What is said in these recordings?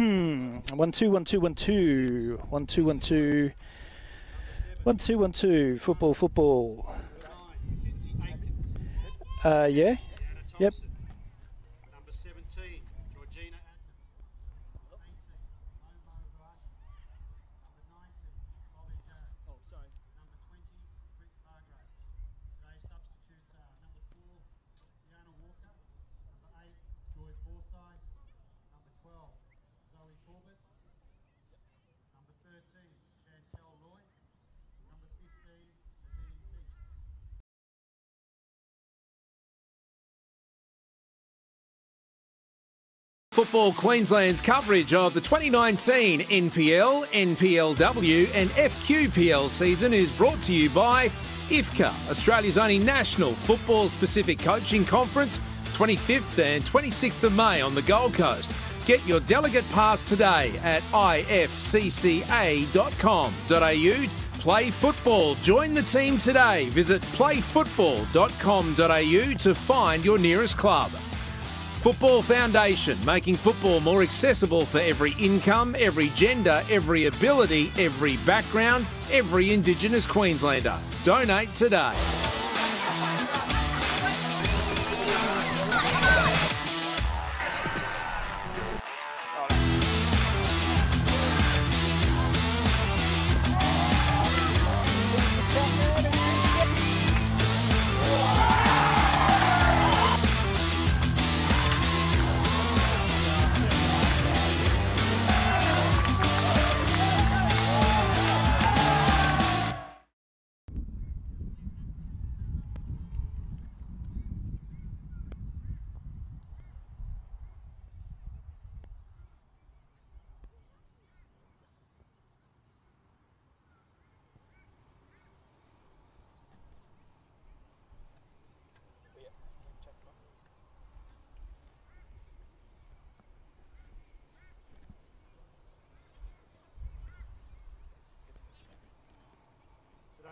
1 2 1 2 1 2 1 2 1 2 1 2 1 2 football. Yeah. Yep. Number 17, Georgina. Football Queensland's coverage of the 2019 NPL, NPLW and FQPL season is brought to you by IFCA, Australia's only national football-specific coaching conference, 25th and 26th of May on the Gold Coast. Get your delegate pass today at ifcca.com.au. Play football. Join the team today. Visit playfootball.com.au to find your nearest club. Football Foundation, making football more accessible for every income, every gender, every ability, every background, every Indigenous Queenslander. Donate today.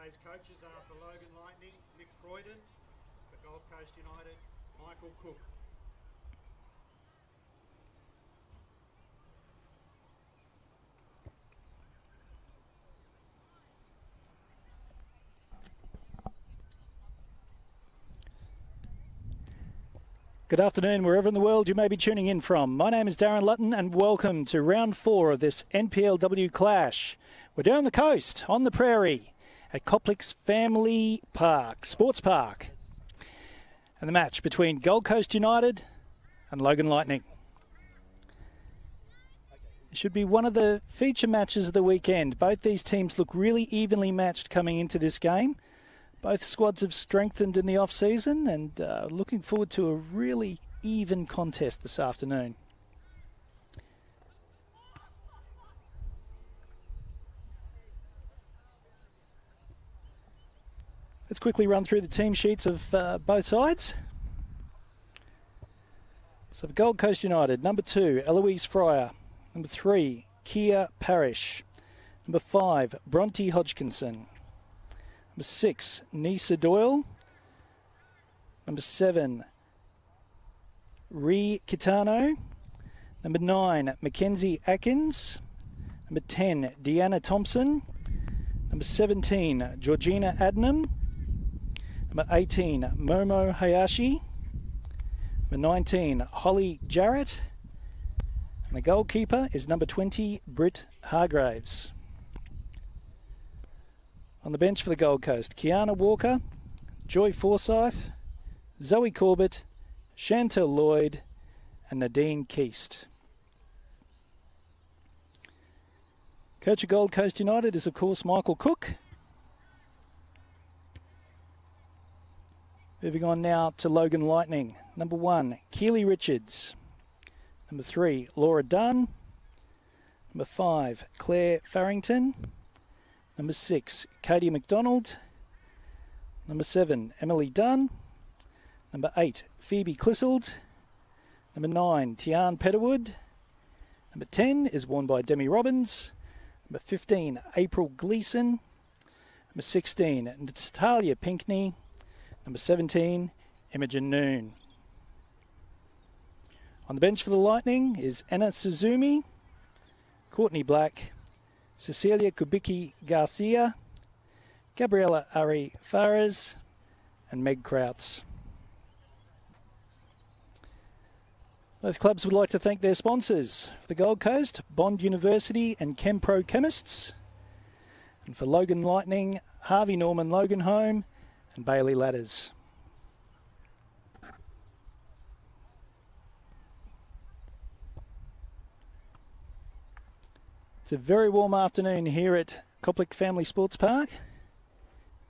Today's coaches are for Logan Lightning, Mick Croydon, for Gold Coast United, Michael Cook. Good afternoon, wherever in the world you may be tuning in from. My name is Darren Lutton and welcome to round 4 of this NPLW clash. We're down the coast, on the prairie, at Coplix Family Park, Sports Park. And the match between Gold Coast United and Logan Lightning. It should be one of the feature matches of the weekend. Both these teams look really evenly matched coming into this game. Both squads have strengthened in the off-season and looking forward to a really even contest this afternoon. Let's quickly run through the team sheets of both sides. So for Gold Coast United, number 2, Eloise Fryer. Number 3, Kia Parrish. Number 5, Bronte Hodgkinson. Number 6, Nisa Doyle. Number 7, Ree Kitano. Number 9, Mackenzie Atkins. Number 10, Deanna Thompson. Number 17, Georgina Adnam. Number 18, Momo Hayashi. Number 19, Holly Jarrett. And the goalkeeper is number 20, Britt Hargraves. On the bench for the Gold Coast, Kiana Walker, Joy Forsyth, Zoe Corbett, Chantel Lloyd, and Nadine Keast. Coach of Gold Coast United is, of course, Michael Cook. Moving on now to Logan Lightning. Number 1, Keely Richards. Number 3, Laura Dunn. Number 5, Claire Farrington. Number 6, Katie McDonald. Number 7, Emily Dunn. Number 8, Phoebe Clissold. Number 9, Tian Petterwood. Number 10 is worn by Demi Robbins. Number 15, April Gleeson. Number 16, Natalia Pinckney. Number 17, Imogen Noon. On the bench for the Lightning is Anna Suzumi, Courtney Black, Cecilia Kubicki Garcia, Gabriela Ari Fares, and Meg Krauts. Both clubs would like to thank their sponsors. For the Gold Coast, Bond University and Chempro Chemists. And for Logan Lightning, Harvey Norman Logan Home and Bailey Ladders. It's a very warm afternoon here at Koplik Family Sports Park.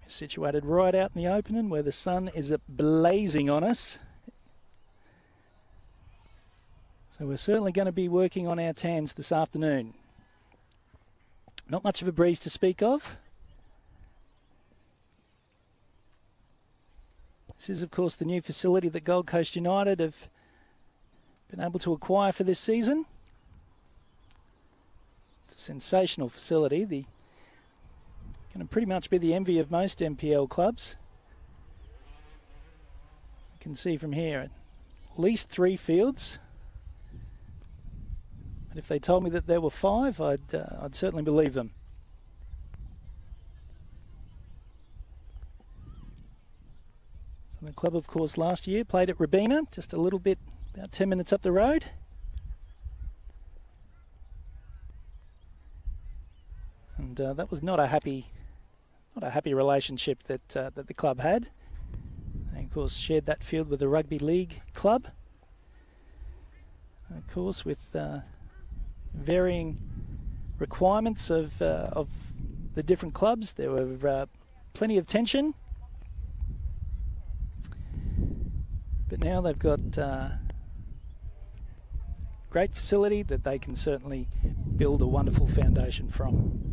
We're situated right out in the open where the sun is blazing on us. So we're certainly going to be working on our tans this afternoon. Not much of a breeze to speak of. This is, of course, the new facility that Gold Coast United have been able to acquire for this season. It's a sensational facility. Going to pretty much be the envy of most NPL clubs. You can see from here at least 3 fields. And if they told me that there were 5, I'd certainly believe them. So the club, of course, last year played at Robina, just a little bit, about 10 minutes up the road. And that was not a happy relationship that the club had. They, of course, shared that field with the rugby league club. And of course, with varying requirements of the different clubs, there were plenty of tension. But now they've got great facility that they can certainly build a wonderful foundation from.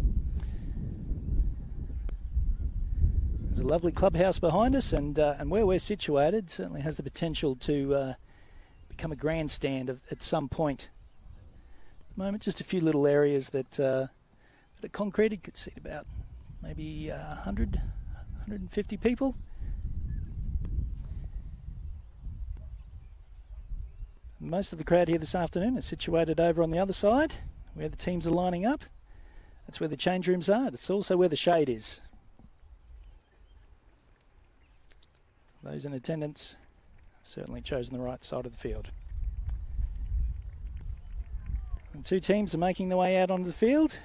There's a lovely clubhouse behind us, and where we're situated certainly has the potential to become a grandstand at some point. At the moment, just a few little areas that are concreted, could seat about maybe 100, 150 people. Most of the crowd here this afternoon is situated over on the other side, where the teams are lining up. That's where the change rooms are. It's also where the shade is. Those in attendance have certainly chosen the right side of the field. And 2 teams are making their way out onto the field.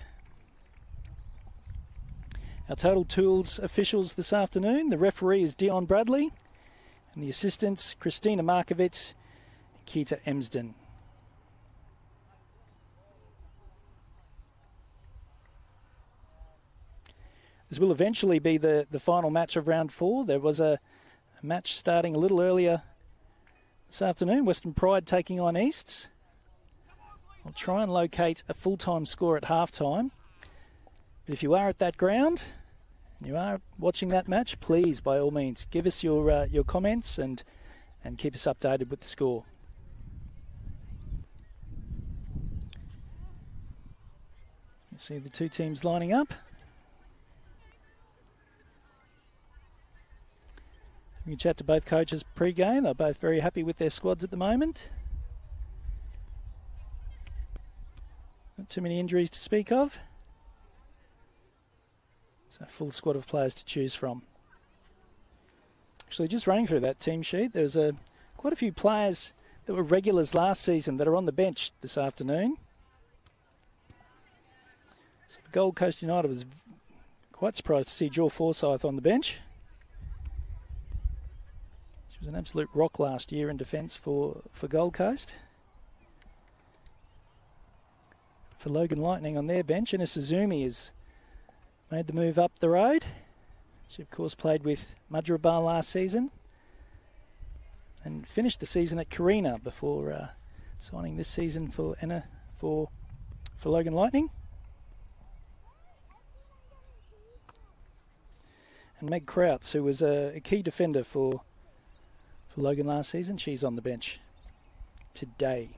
Our Total Tools officials this afternoon, the referee is Dion Bradley, and the assistants Christina Markovitz and Keita Emsden. This will eventually be the final match of round 4. There was a match starting a little earlier this afternoon, Western Pride taking on Easts. I'll try and locate a full-time score at halftime. But if you are at that ground and you are watching that match, please, by all means, give us your comments and keep us updated with the score. You see the 2 teams lining up. We can chat to both coaches pre-game. They're both very happy with their squads at the moment. Not too many injuries to speak of. It's a full squad of players to choose from. Actually, just running through that team sheet, there's quite a few players that were regulars last season that are on the bench this afternoon. So Gold Coast United was quite surprised to see Joel Forsyth on the bench. She was an absolute rock last year in defence for Gold Coast. For Logan Lightning on their bench, Ina Suzumi has made the move up the road. She, of course, played with Madrabar last season and finished the season at Carina before signing this season for Logan Lightning. And Meg Krauts, who was a key defender for Logan last season, she's on the bench today.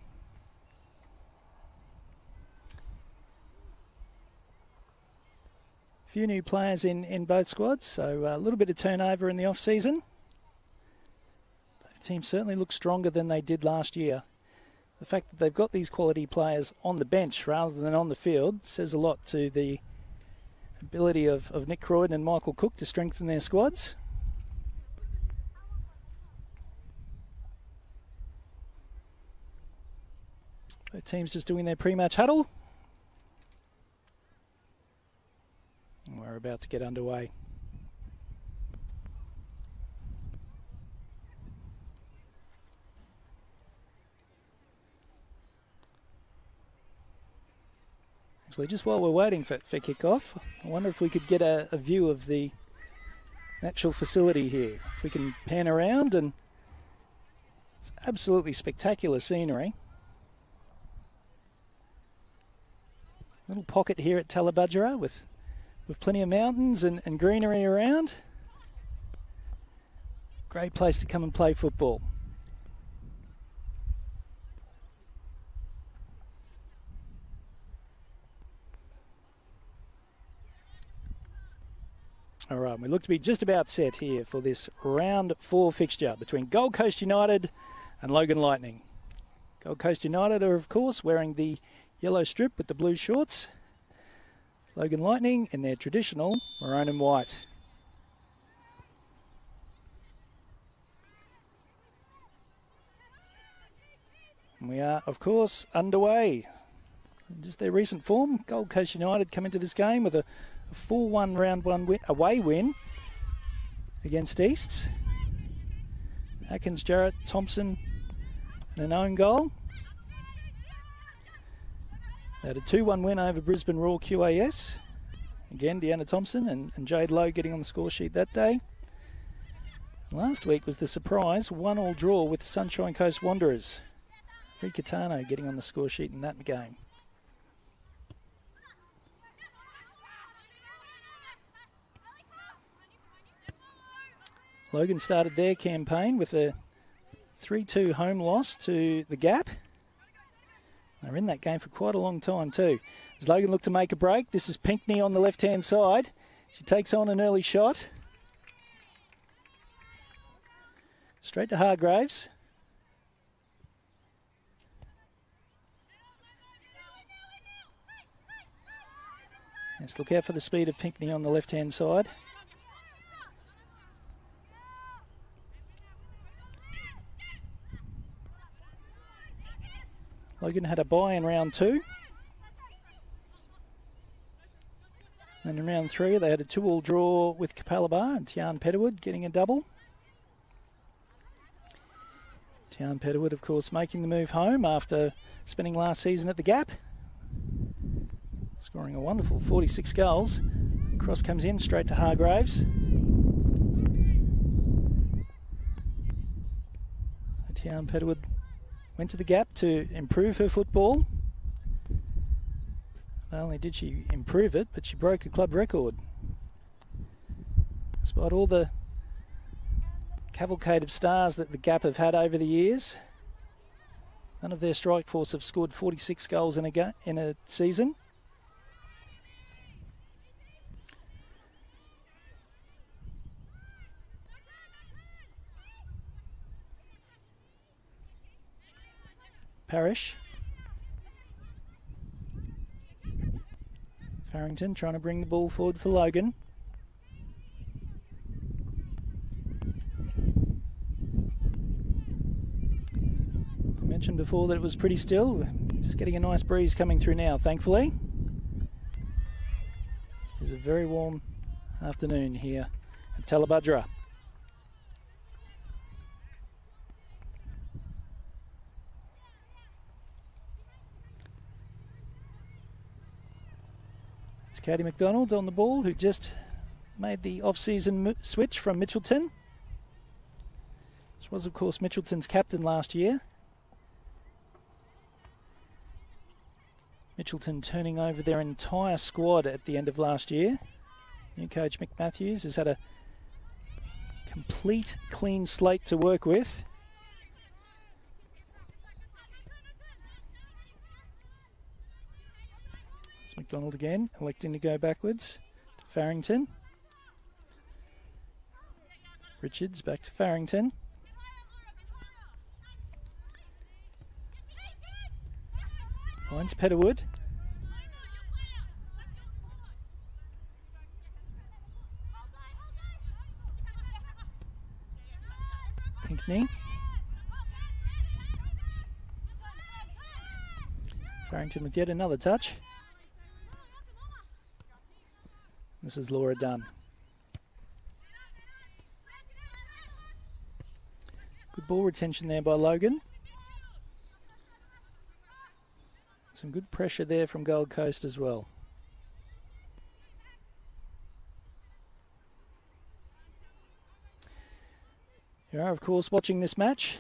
A few new players in both squads, so a little bit of turnover in the off-season. Both teams certainly look stronger than they did last year. the fact that they've got these quality players on the bench rather than on the field says a lot to the ability of Nick Croydon and Michael Cook to strengthen their squads. Both teams just doing their pre-match huddle. And we're about to get underway. Actually, just while we're waiting for kick-off, I wonder if we could get a view of the actual facility here. If we can pan around, and it's absolutely spectacular scenery. Little pocket here at Tallabudgera with plenty of mountains and greenery around. Great place to come and play football. All right, we look to be just about set here for this round 4 fixture between Gold Coast United and Logan Lightning. Gold Coast United are, of course, wearing the yellow strip with the blue shorts. Logan Lightning in their traditional maroon and white. And we are, of course, underway. Just their recent form, Gold Coast United come into this game with a 4-1 round 1 away win against Easts. Atkins, Jarrett, Thompson and an own goal. They had a 2-1 win over Brisbane Roar QAS. Again, Deanna Thompson and Jade Lowe getting on the score sheet that day. Last week was the surprise 1-1 draw with Sunshine Coast Wanderers. Rika Tano getting on the score sheet in that game. Logan started their campaign with a 3-2 home loss to the Gap. They're in that game for quite a long time too. As Logan look to make a break, this is Pinckney on the left-hand side. She takes on an early shot. Straight to Hargraves. Let's look out for the speed of Pinckney on the left-hand side. Logan had a bye in round 2. And in round 3, they had a 2-2 draw with Capalaba and Tian Petterwood getting a double. Tian Petterwood, of course, making the move home after spending last season at the Gap. Scoring a wonderful 46 goals. The cross comes in straight to Hargraves. So Tian Petterwood went to the Gap to improve her football. Not only did she improve it, but she broke a club record. Despite all the cavalcade of stars that the Gap have had over the years, none of their strike force have scored 46 goals in a season. Parrish. Farrington trying to bring the ball forward for Logan. I mentioned before that it was pretty still. Just getting a nice breeze coming through now, thankfully. It's a very warm afternoon here at Tallabudgera. Katie McDonald on the ball, who just made the off-season switch from Mitchelton. She was, of course, Mitchelton's captain last year. Mitchelton turning over their entire squad at the end of last year. New coach Mick Matthews has had a complete clean slate to work with. McDonald again, electing to go backwards to Farrington. Richards back to Farrington. Finds Petterwood. Pinckney. Farrington with yet another touch. This is Laura Dunn. Good ball retention there by Logan. Some good pressure there from Gold Coast as well. You are, of course, watching this match,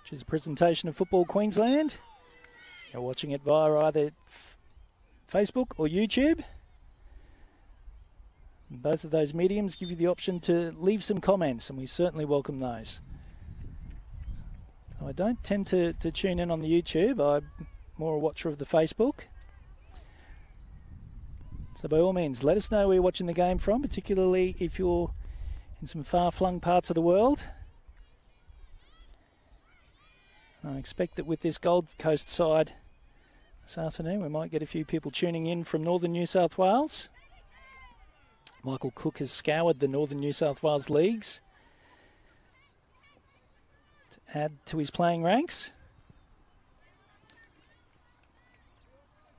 which is a presentation of Football Queensland. You're watching it via either Facebook or YouTube. Both of those mediums give you the option to leave some comments, and we certainly welcome those. So I don't tend to tune in on the YouTube. I'm more a watcher of the Facebook. So by all means, let us know where you're watching the game from, particularly if you're in some far-flung parts of the world. I expect that with this Gold Coast side this afternoon, we might get a few people tuning in from northern New South Wales. Michael Cook has scoured the northern New South Wales leagues to add to his playing ranks.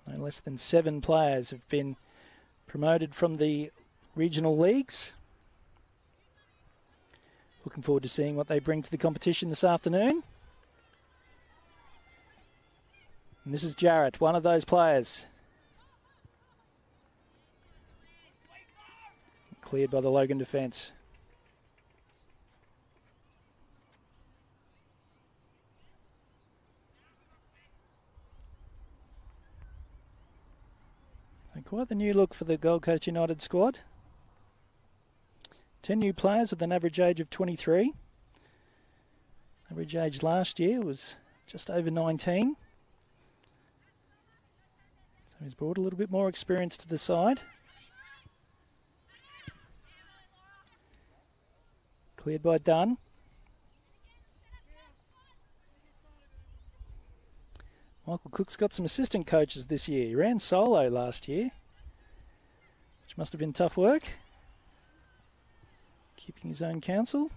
No less than 7 players have been promoted from the regional leagues. Looking forward to seeing what they bring to the competition this afternoon. And this is Jarrett, one of those players. Cleared by the Logan defence. So quite the new look for the Gold Coast United squad. 10 new players with an average age of 23. Average age last year was just over 19. So he's brought a little bit more experience to the side. Cleared by Dunn. Michael Cook's got some assistant coaches this year. He ran solo last year, which must have been tough work. Keeping his own counsel.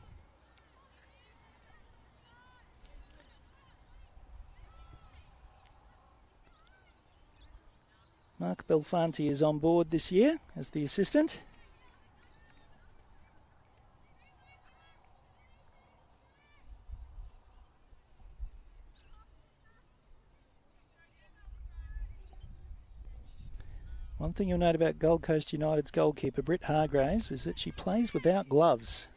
Mark Belfanti is on board this year as the assistant. One thing you'll note about Gold Coast United's goalkeeper, Britt Hargraves, is that she plays without gloves.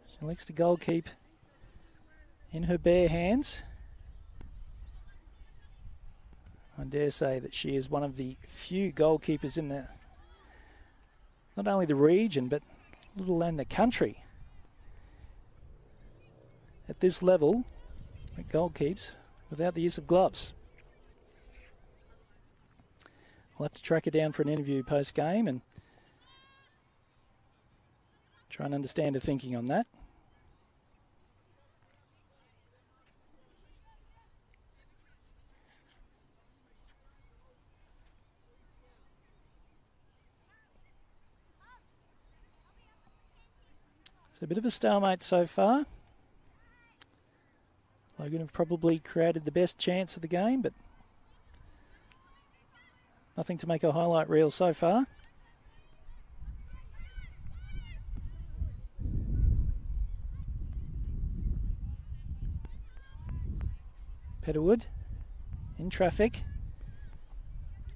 She likes to goalkeep in her bare hands. I dare say that she is one of the few goalkeepers in the, not only the region, but let alone the country, at this level, that goalkeeps without the use of gloves. I'll have to track her down for an interview post-game and try and understand her thinking on that. So a bit of a stalemate so far. Logan have probably created the best chance of the game, but nothing to make a highlight reel so far. Petterwood in traffic,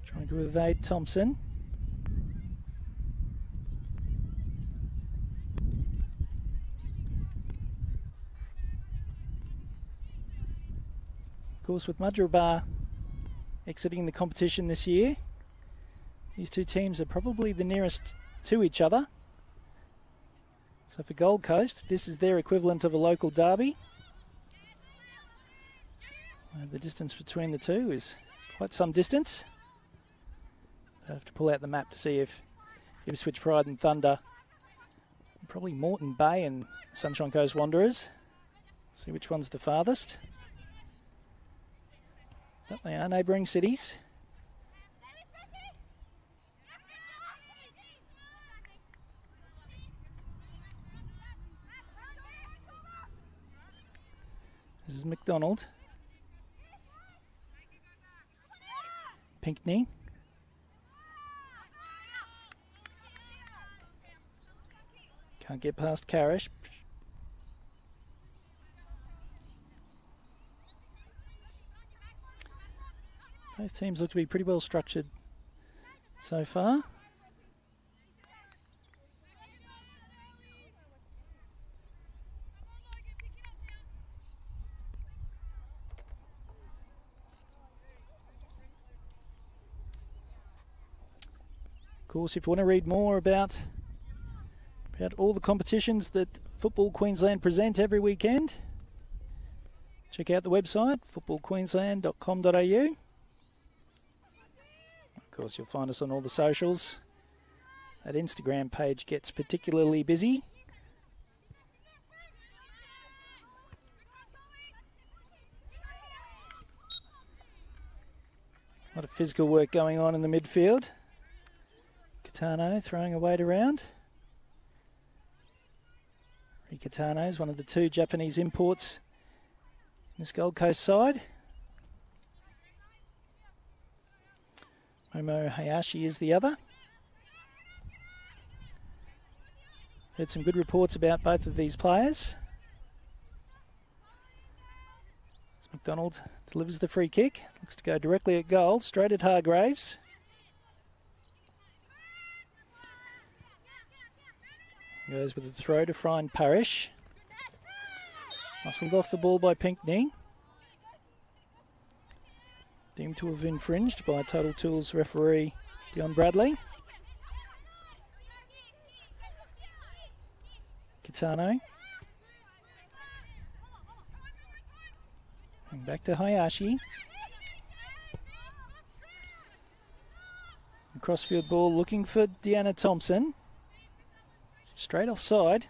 trying to evade Thompson. Of course, with Mudgeeraba exiting the competition this year, these two teams are probably the nearest to each other. So for Gold Coast, this is their equivalent of a local derby. The distance between the two is quite some distance. I have to pull out the map to see if Ipswich Pride and Thunder, and probably Moreton Bay and Sunshine Coast Wanderers, see which one's the farthest. But they are neighbouring cities. This is McDonald. Pinckney. Can't get past Carish. Both teams look to be pretty well structured so far. Of course, if you want to read more about all the competitions that Football Queensland present every weekend, check out the website, footballqueensland.com.au. Of course, you'll find us on all the socials. That Instagram page gets particularly busy. A lot of physical work going on in the midfield. Catano throwing a weight around. Rikatano is one of the two Japanese imports in this Gold Coast side. Momo Hayashi is the other. Heard some good reports about both of these players. As McDonald delivers the free kick. Looks to go directly at goal, straight at Hargraves. Goes with a throw to find Parish. Muscled off the ball by Pinckney. Deemed to have infringed by Total Tools referee Dion Bradley. Kitano. And back to Hayashi. The crossfield ball looking for Deanna Thompson. Straight offside.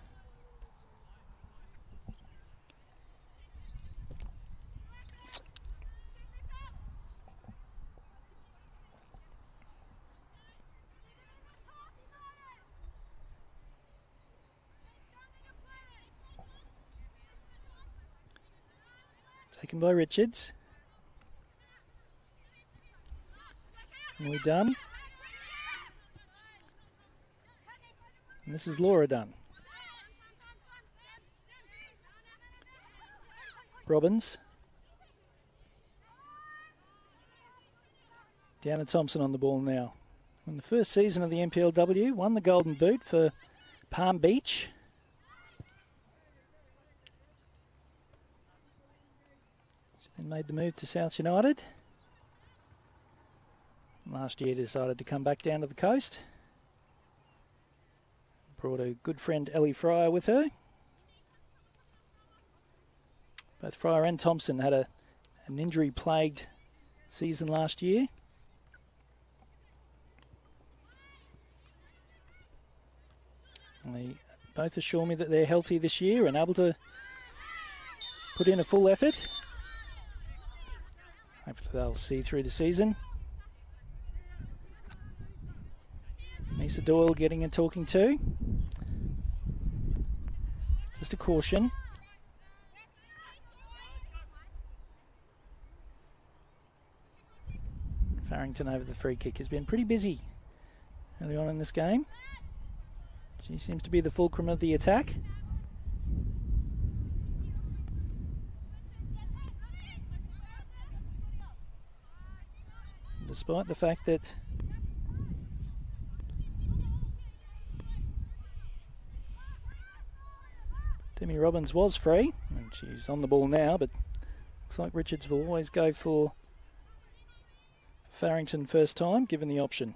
Taken by Richards. And we're done. And this is Laura Dunn. Robbins. Deanna Thompson on the ball now. In the first season of the NPLW, won the Golden Boot for Palm Beach. She then made the move to South United. Last year decided to come back down to the coast. Brought a good friend, Ellie Fryer, with her. Both Fryer and Thompson had an injury-plagued season last year. And they both assure me that they're healthy this year and able to put in a full effort. Hopefully they'll see through the season. Nisa Doyle getting a talking to. Just a caution. Farrington over the free kick has been pretty busy early on in this game. She seems to be the fulcrum of the attack. Despite the fact that Demi Robbins was free, and she's on the ball now, but looks like Richards will always go for Farrington first time, given the option.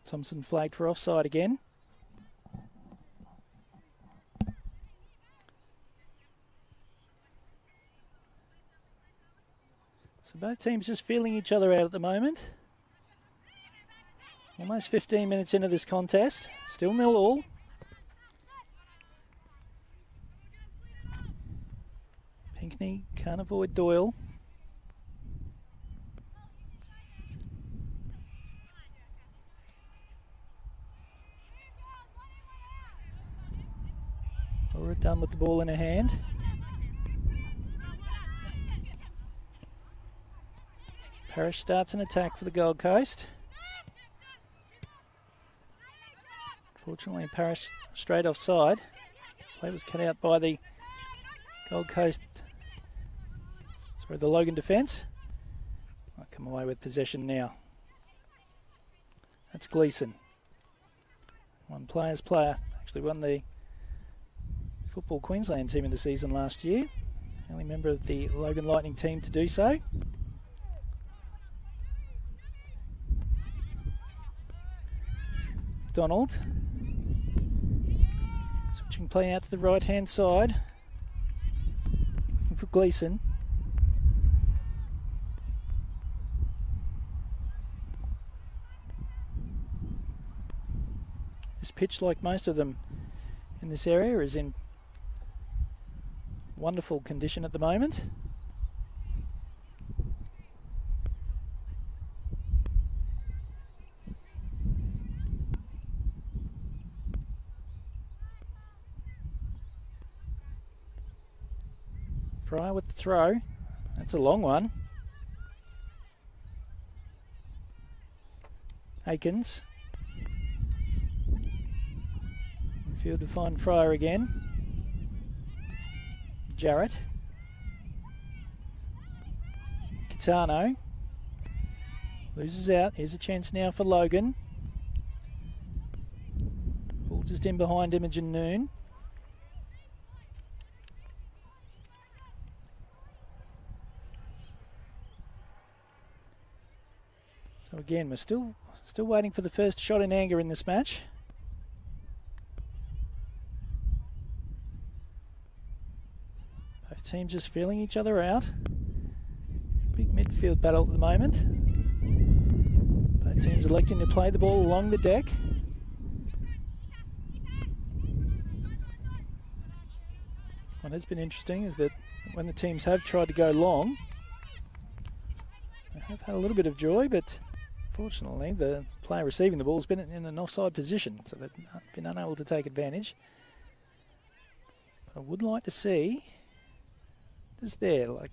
Thompson flagged for offside again. So both teams just feeling each other out at the moment. Almost 15 minutes into this contest. Still 0-0. Pinckney can't avoid Doyle. Laura done with the ball in her hand. Parrish starts an attack for the Gold Coast. Fortunately, Parrish straight offside. Play was cut out by the Gold Coast, sorry, the Logan defence. Might come away with possession now. That's Gleeson. One player's player. Actually won the Football Queensland team of the season last year. Only member of the Logan Lightning team to do so. McDonald. Switching play out to the right-hand side. Looking for Gleeson. This pitch, like most of them in this area, is in wonderful condition at the moment. Fry with the throw. That's a long one. Aikens. Field to find Fryer again. Jarrett. Kitano. Loses out. Here's a chance now for Logan. Ball just in behind Imogen Noon. So again, we're still waiting for the first shot in anger in this match. Both teams just feeling each other out. Big midfield battle at the moment. Both teams electing to play the ball along the deck. What has been interesting is that when the teams have tried to go long, they have had a little bit of joy, but unfortunately, the player receiving the ball has been in an offside position, so they've been unable to take advantage. But I would like to see, just there, like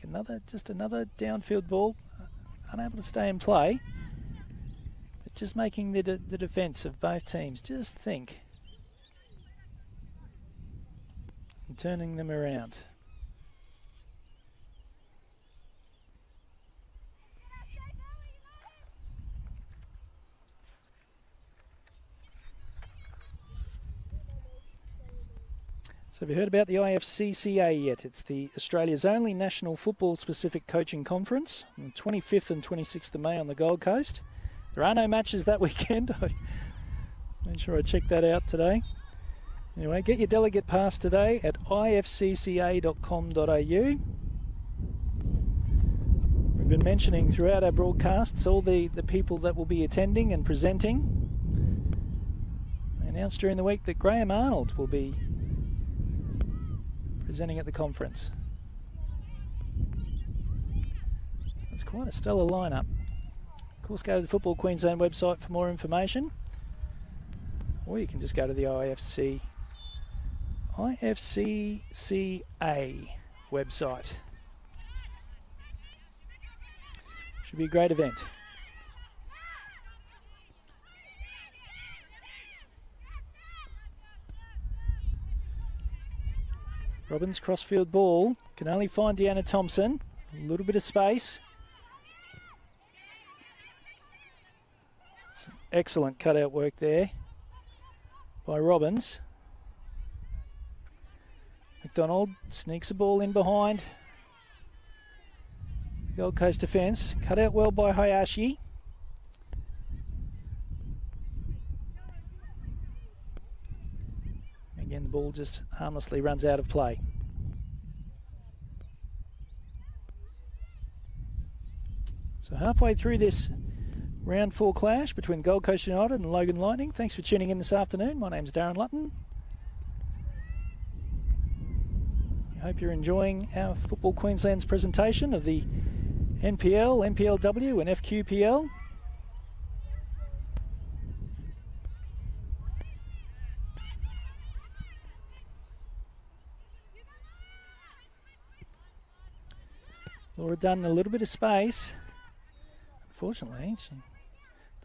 just another downfield ball, unable to stay in play, but just making the defence of both teams just think and turning them around. So have you heard about the IFCCA yet? It's the Australia's only national football-specific coaching conference on the 25th and 26th of May on the Gold Coast. There are no matches that weekend. I made sure I checked that out today. Anyway, get your delegate pass today at ifcca.com.au. We've been mentioning throughout our broadcasts all the people that will be attending and presenting. I announced during the week that Graham Arnold will be presenting at the conference. It's quite a stellar lineup. Of course, go to the Football Queensland website for more information, or you can just go to the IFCCA website. Should be a great event. Robbins crossfield ball, can only find Deanna Thompson. A little bit of space. Some excellent cutout work there by Robbins. McDonald sneaks a ball in behind the Gold Coast defence. Cut out well by Hayashi. Again, the ball just harmlessly runs out of play. So halfway through this round 4 clash between Gold Coast United and Logan Lightning. Thanks for tuning in this afternoon. My name's Darren Lutton. I hope you're enjoying our Football Queensland's presentation of the NPL, NPLW and FQPL. Laura Dunn a little bit of space. Unfortunately, she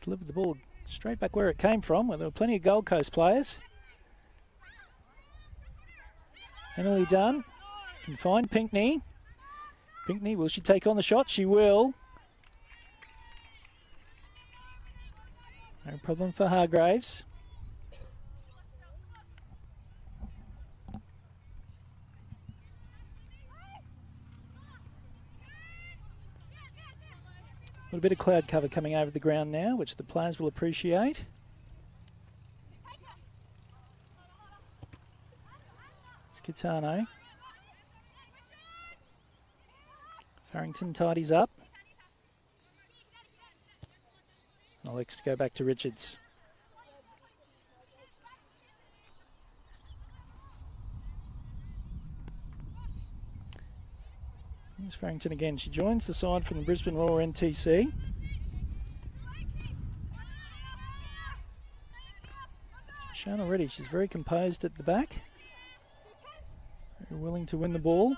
delivered the ball straight back where it came from, where there were plenty of Gold Coast players. Emily Dunn can find Pinckney. Pinckney, will she take on the shot? She will. No problem for Hargraves. A little bit of cloud cover coming over the ground now, which the players will appreciate. It's Kitano. Farrington tidies up. Alex to go back to Richards. Here's Farrington again. She joins the side from the Brisbane Roar NTC. She's shown already she's very composed at the back. Very willing to win the ball.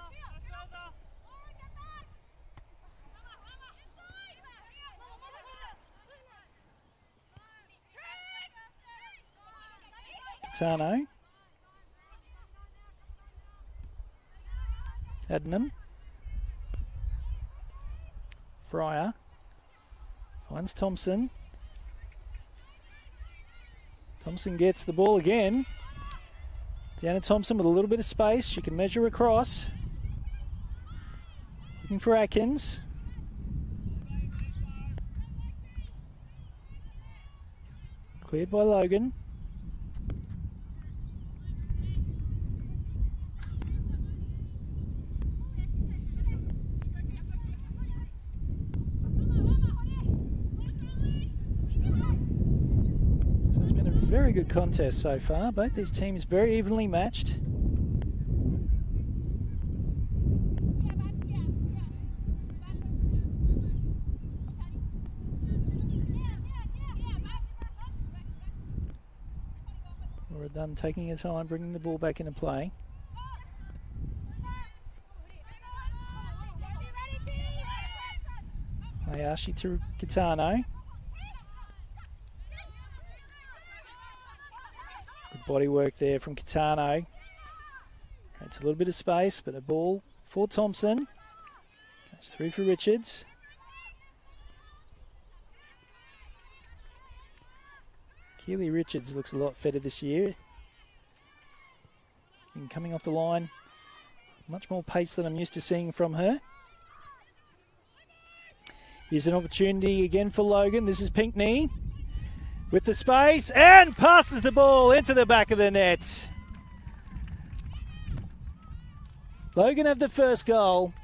Kitano. Adnam. Fryer finds Thompson. Thompson gets the ball again. Deanna Thompson with a little bit of space. She can measure across. Looking for Atkins. Cleared by Logan. Very good contest so far. Both these teams very evenly matched. Laura Dunn taking her time, bringing the ball back into play. Hayashi to Kitano. Body work there from Kitano. Creates a little bit of space, but a ball for Thompson. Goes through for Richards. Keely Richards looks a lot fitter this year. And coming off the line, much more pace than I'm used to seeing from her. Here's an opportunity again for Logan. This is Pinckney. With the space and passes the ball into the back of the net. Logan have the first goal.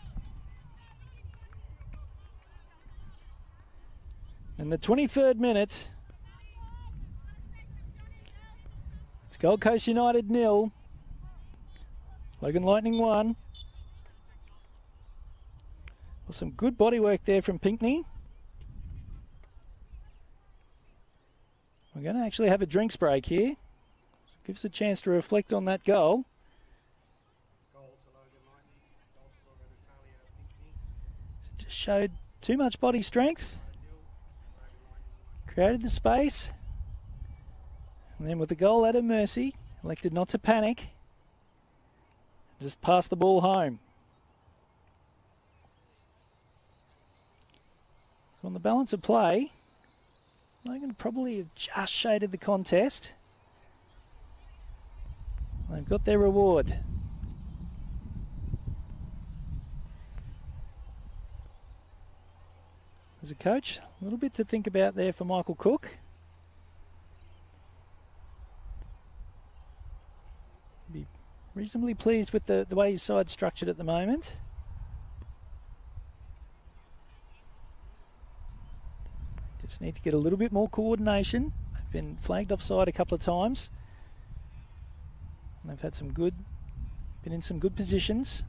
In the 23rd minute, it's Gold Coast United 0. Logan Lightning 1. Well, some good body work there from Pinckney. We're going to actually have a drinks break here. Gives us a chance to reflect on that goal. So just showed too much body strength. Created the space. And then with the goal at her mercy, elected not to panic. Just passed the ball home. So on the balance of play, Logan probably have just shaded the contest. They've got their reward. As a coach, a little bit to think about there for Michael Cook. Be reasonably pleased with the way his side's structured at the moment. Just need to get a little bit more coordination. They've been flagged offside a couple of times. And they've had been in some good positions.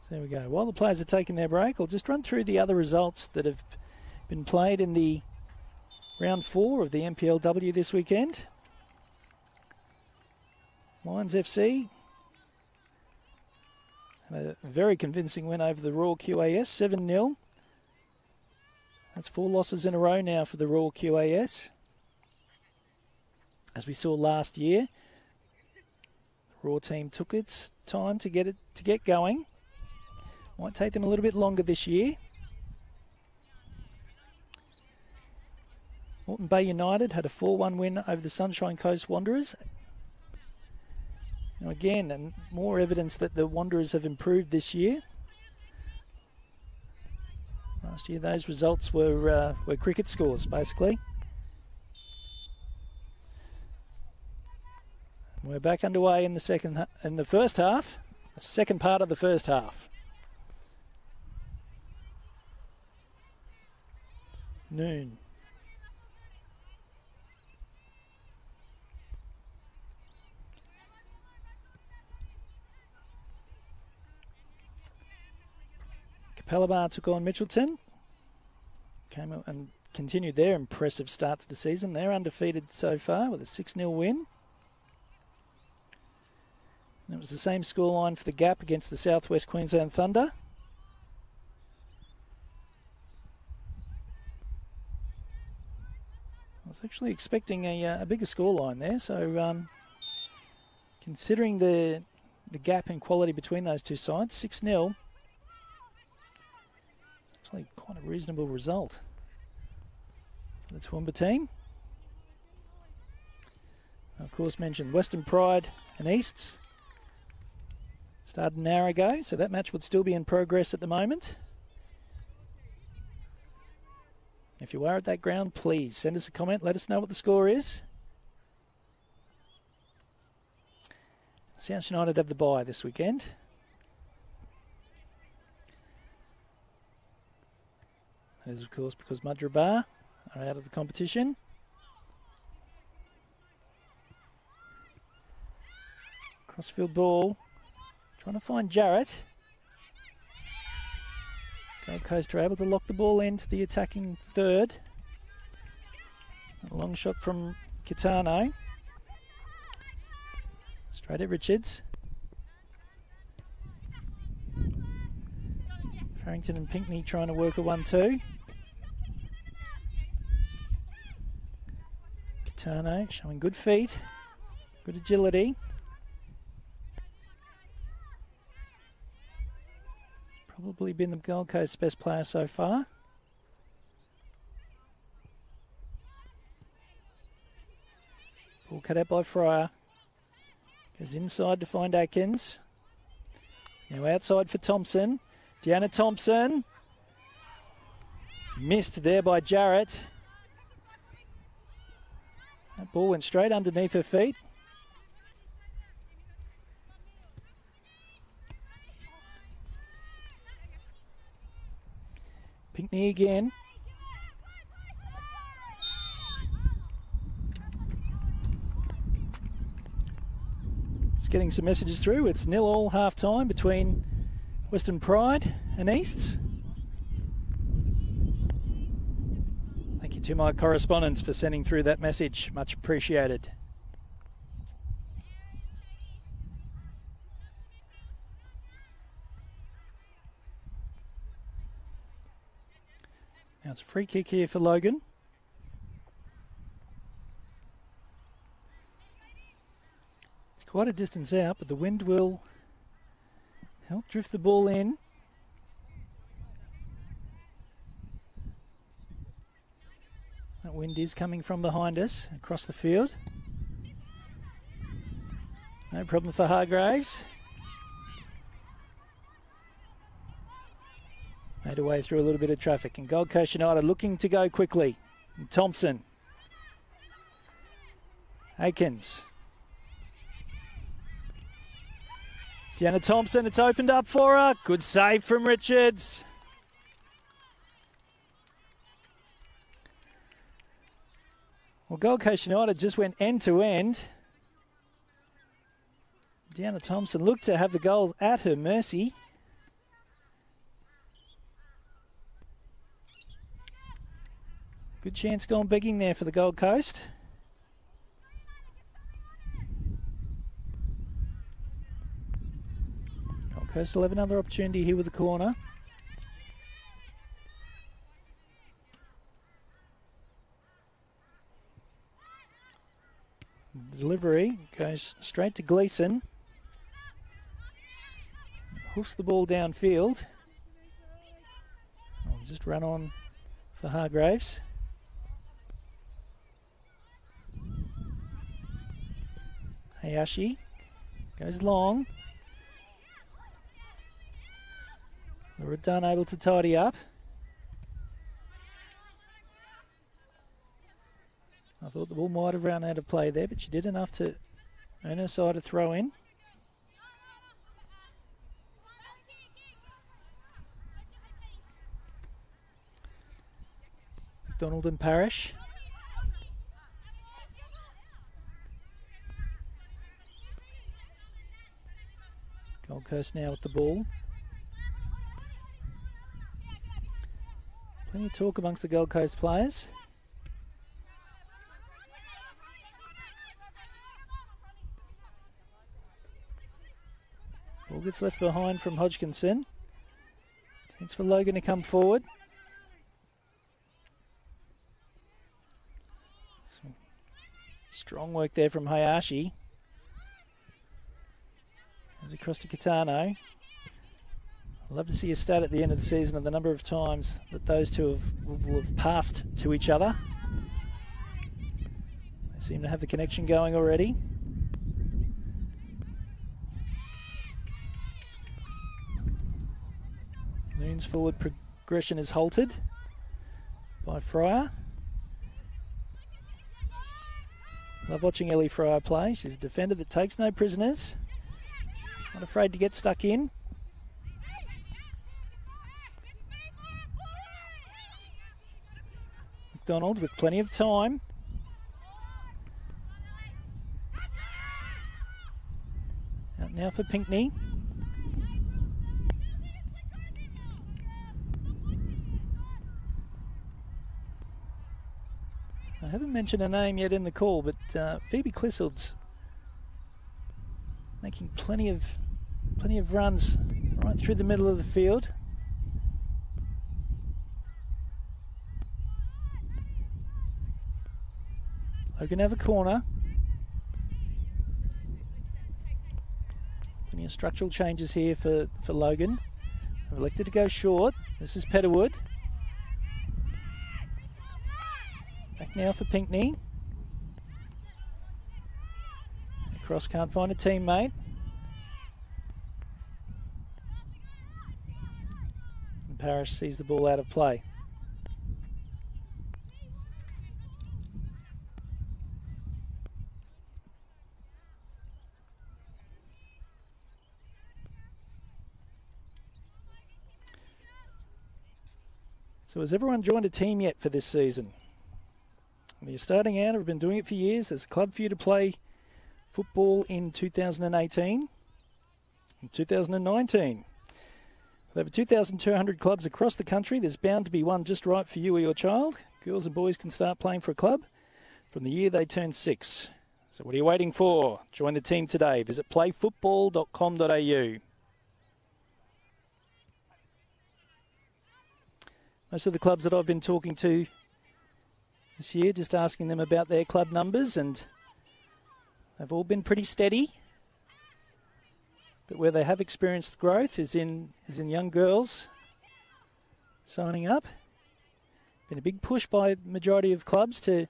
So there we go. While the players are taking their break, I'll just run through the other results that have been played in the round 4 of the NPLW this weekend. Lions FC had a very convincing win over the Raw QAS, 7-0. That's 4 losses in a row now for the Raw QAS. As we saw last year, the Raw team took its time to get going. Might take them a little bit longer this year. Moreton Bay United had a 4-1 win over the Sunshine Coast Wanderers. Now again, and more evidence that the Wanderers have improved this year. Last year those results were cricket scores, basically. We're back underway in the first half, the second part of the first half. Noon. Capalaba took on Mitchelton. Came out and continued their impressive start to the season. They're undefeated so far with a 6-0 win. And it was the same scoreline for the Gap against the South West Queensland Thunder. I was actually expecting a bigger scoreline there, so considering the gap in quality between those two sides, 6-0, actually quite a reasonable result for the Toowoomba team. Of course, mentioned Western Pride and Easts started an hour ago, so that match would still be in progress at the moment. If you are at that ground, please send us a comment. Let us know what the score is. South United have the bye this weekend. That is, of course, because Mudgeeraba are out of the competition. Crossfield ball. Trying to find Jarrett. Gold Coast are able to lock the ball into the attacking third. A long shot from Kitano. Straight at Richards. Farrington and Pinckney trying to work a 1-2. Kitano showing good feet, good agility. Probably been the Gold Coast's best player so far. Ball cut out by Fryer. Goes inside to find Atkins. Now outside for Thompson. Deanna Thompson. Missed there by Jarrett. That ball went straight underneath her feet. Pinckney again. Just getting some messages through. It's 0-0 half-time between Western Pride and Easts. Thank you to my correspondents for sending through that message. Much appreciated. Now it's a free kick here for Logan. It's quite a distance out, but the wind will help drift the ball in. That wind is coming from behind us across the field. No problem for Hargraves. Made away through a little bit of traffic. And Gold Coast United looking to go quickly. And Thompson. Aikens. Deanna Thompson, it's opened up for her. Good save from Richards. Well, Gold Coast United just went end to end. Deanna Thompson looked to have the goal at her mercy. Good chance gone begging there for the Gold Coast. Gold Coast will have another opportunity here with the corner. Delivery goes straight to Gleeson. Hoofs the ball downfield. I'll just run on for Hargraves. Hayashi goes long. Laura Dunn able to tidy up. I thought the ball might have run out of play there, but she did enough to earn her side a throw in. McDonald and Parrish. Gold Coast now with the ball. Plenty of talk amongst the Gold Coast players. Ball gets left behind from Hodgkinson. Chance for Logan to come forward. Some strong work there from Hayashi. As across to Kitano. I'd love to see a stat at the end of the season of the number of times that those two will have passed to each other. They seem to have the connection going already. Moon's forward progression is halted by Fryer. Love watching Ellie Fryer play. She's a defender that takes no prisoners. Not afraid to get stuck in. McDonald with plenty of time. Out now for Pinckney. I haven't mentioned her name yet in the call, but Phoebe Clissold's making plenty of runs right through the middle of the field. Logan have a corner. Plenty of structural changes here for Logan. They've elected to go short. This is Petterwood. Back now for Pinckney. Cross can't find a teammate. And Parrish sees the ball out of play. So has everyone joined a team yet for this season? Well, you're starting out, have been doing it for years. There's a club for you to play football in 2018 and 2019. With over 2,200 clubs across the country, there's bound to be one just right for you or your child. Girls and boys can start playing for a club from the year they turn 6. So what are you waiting for? Join the team today. Visit playfootball.com.au. Most of the clubs that I've been talking to this year, just asking them about their club numbers, and they've all been pretty steady. But where they have experienced growth is in young girls signing up. Been a big push by the majority of clubs to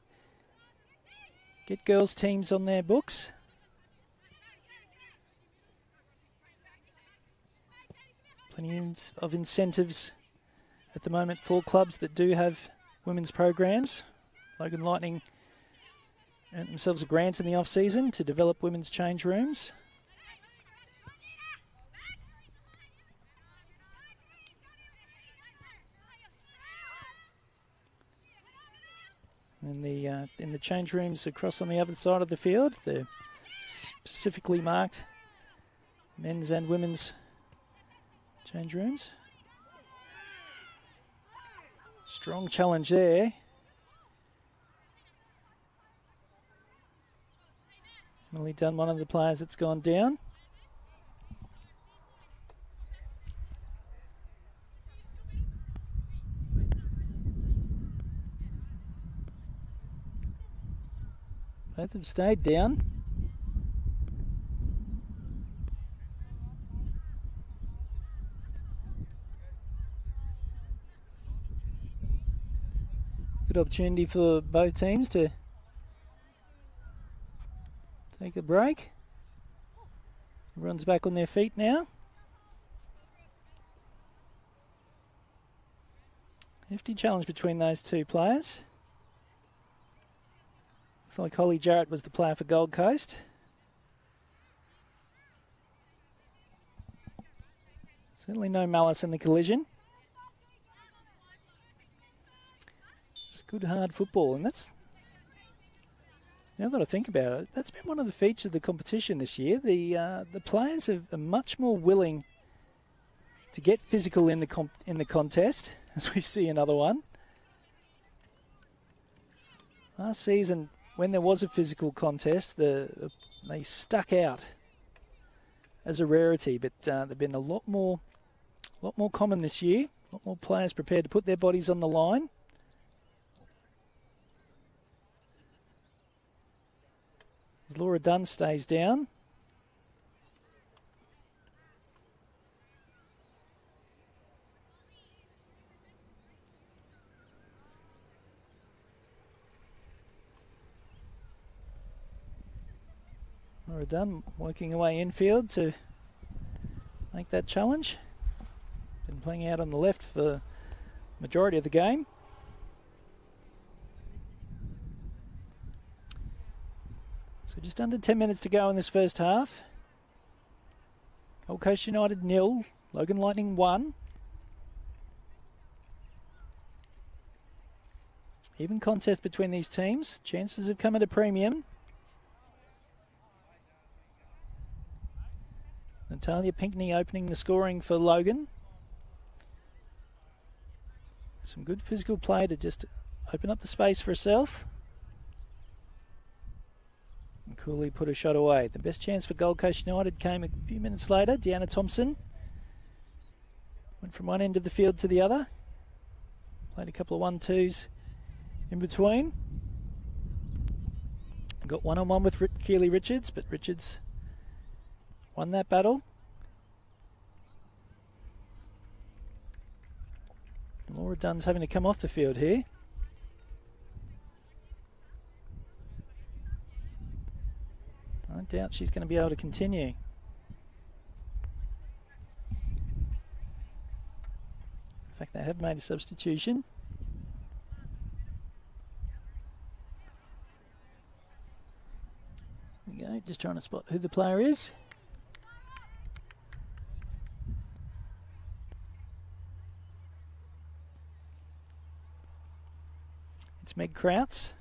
get girls' teams on their books. Plenty of incentives at the moment for clubs that do have women's programs. Logan Lightning earned themselves a grant in the off-season to develop women's change rooms. In the change rooms across on the other side of the field, they're specifically marked men's and women's change rooms. Strong challenge there. Emily Dunn, one of the players that's gone down. Both have stayed down. Good opportunity for both teams to take a break. Everyone's back on their feet now. Hefty challenge between those two players. Looks like Holly Jarrett was the player for Gold Coast. Certainly no malice in the collision. It's good hard football, and that's, now that I think about it, that's been one of the features of the competition this year. The players are much more willing to get physical in the contest, as we see another one. Last season, when there was a physical contest, they stuck out as a rarity, but they've been a lot more common this year. A lot more players prepared to put their bodies on the line. As Laura Dunn stays down. Laura Dunn working away infield to make that challenge. Been playing out on the left for the majority of the game. So just under 10 minutes to go in this first half. Gold Coast United 0, Logan Lightning 1. Even contest between these teams. Chances have come at a premium. Natalia Pinckney opening the scoring for Logan. Some good physical play to just open up the space for herself. And coolly put a shot away. The best chance for Gold Coast United came a few minutes later. Deanna Thompson went from one end of the field to the other. Played a couple of 1-2s in between. Got one-on-one with Keely Richards, but Richards won that battle. Laura Dunn's having to come off the field here. I doubt she's going to be able to continue. In fact, they have made a substitution. There we go, just trying to spot who the player is. It's Meg Krautz.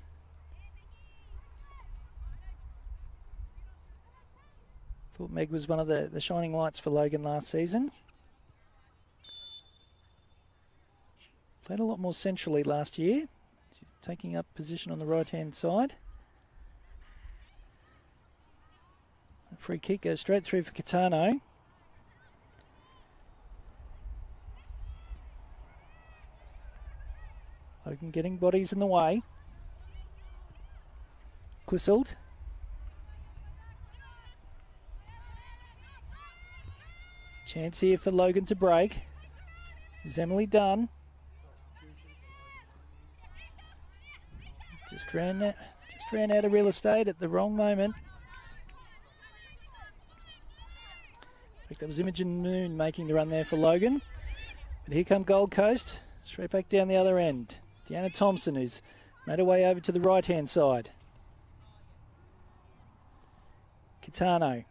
Thought Meg was one of the shining lights for Logan last season. Played a lot more centrally last year. She's taking up position on the right-hand side. A free kick goes straight through for Catano. Logan getting bodies in the way. Clissold. Chance here for Logan to break. This is Emily Dunn. Just ran out of real estate at the wrong moment. I think that was Imogen Moon making the run there for Logan. But here come Gold Coast. Straight back down the other end. Deanna Thompson, who's made her way over to the right-hand side. Catano.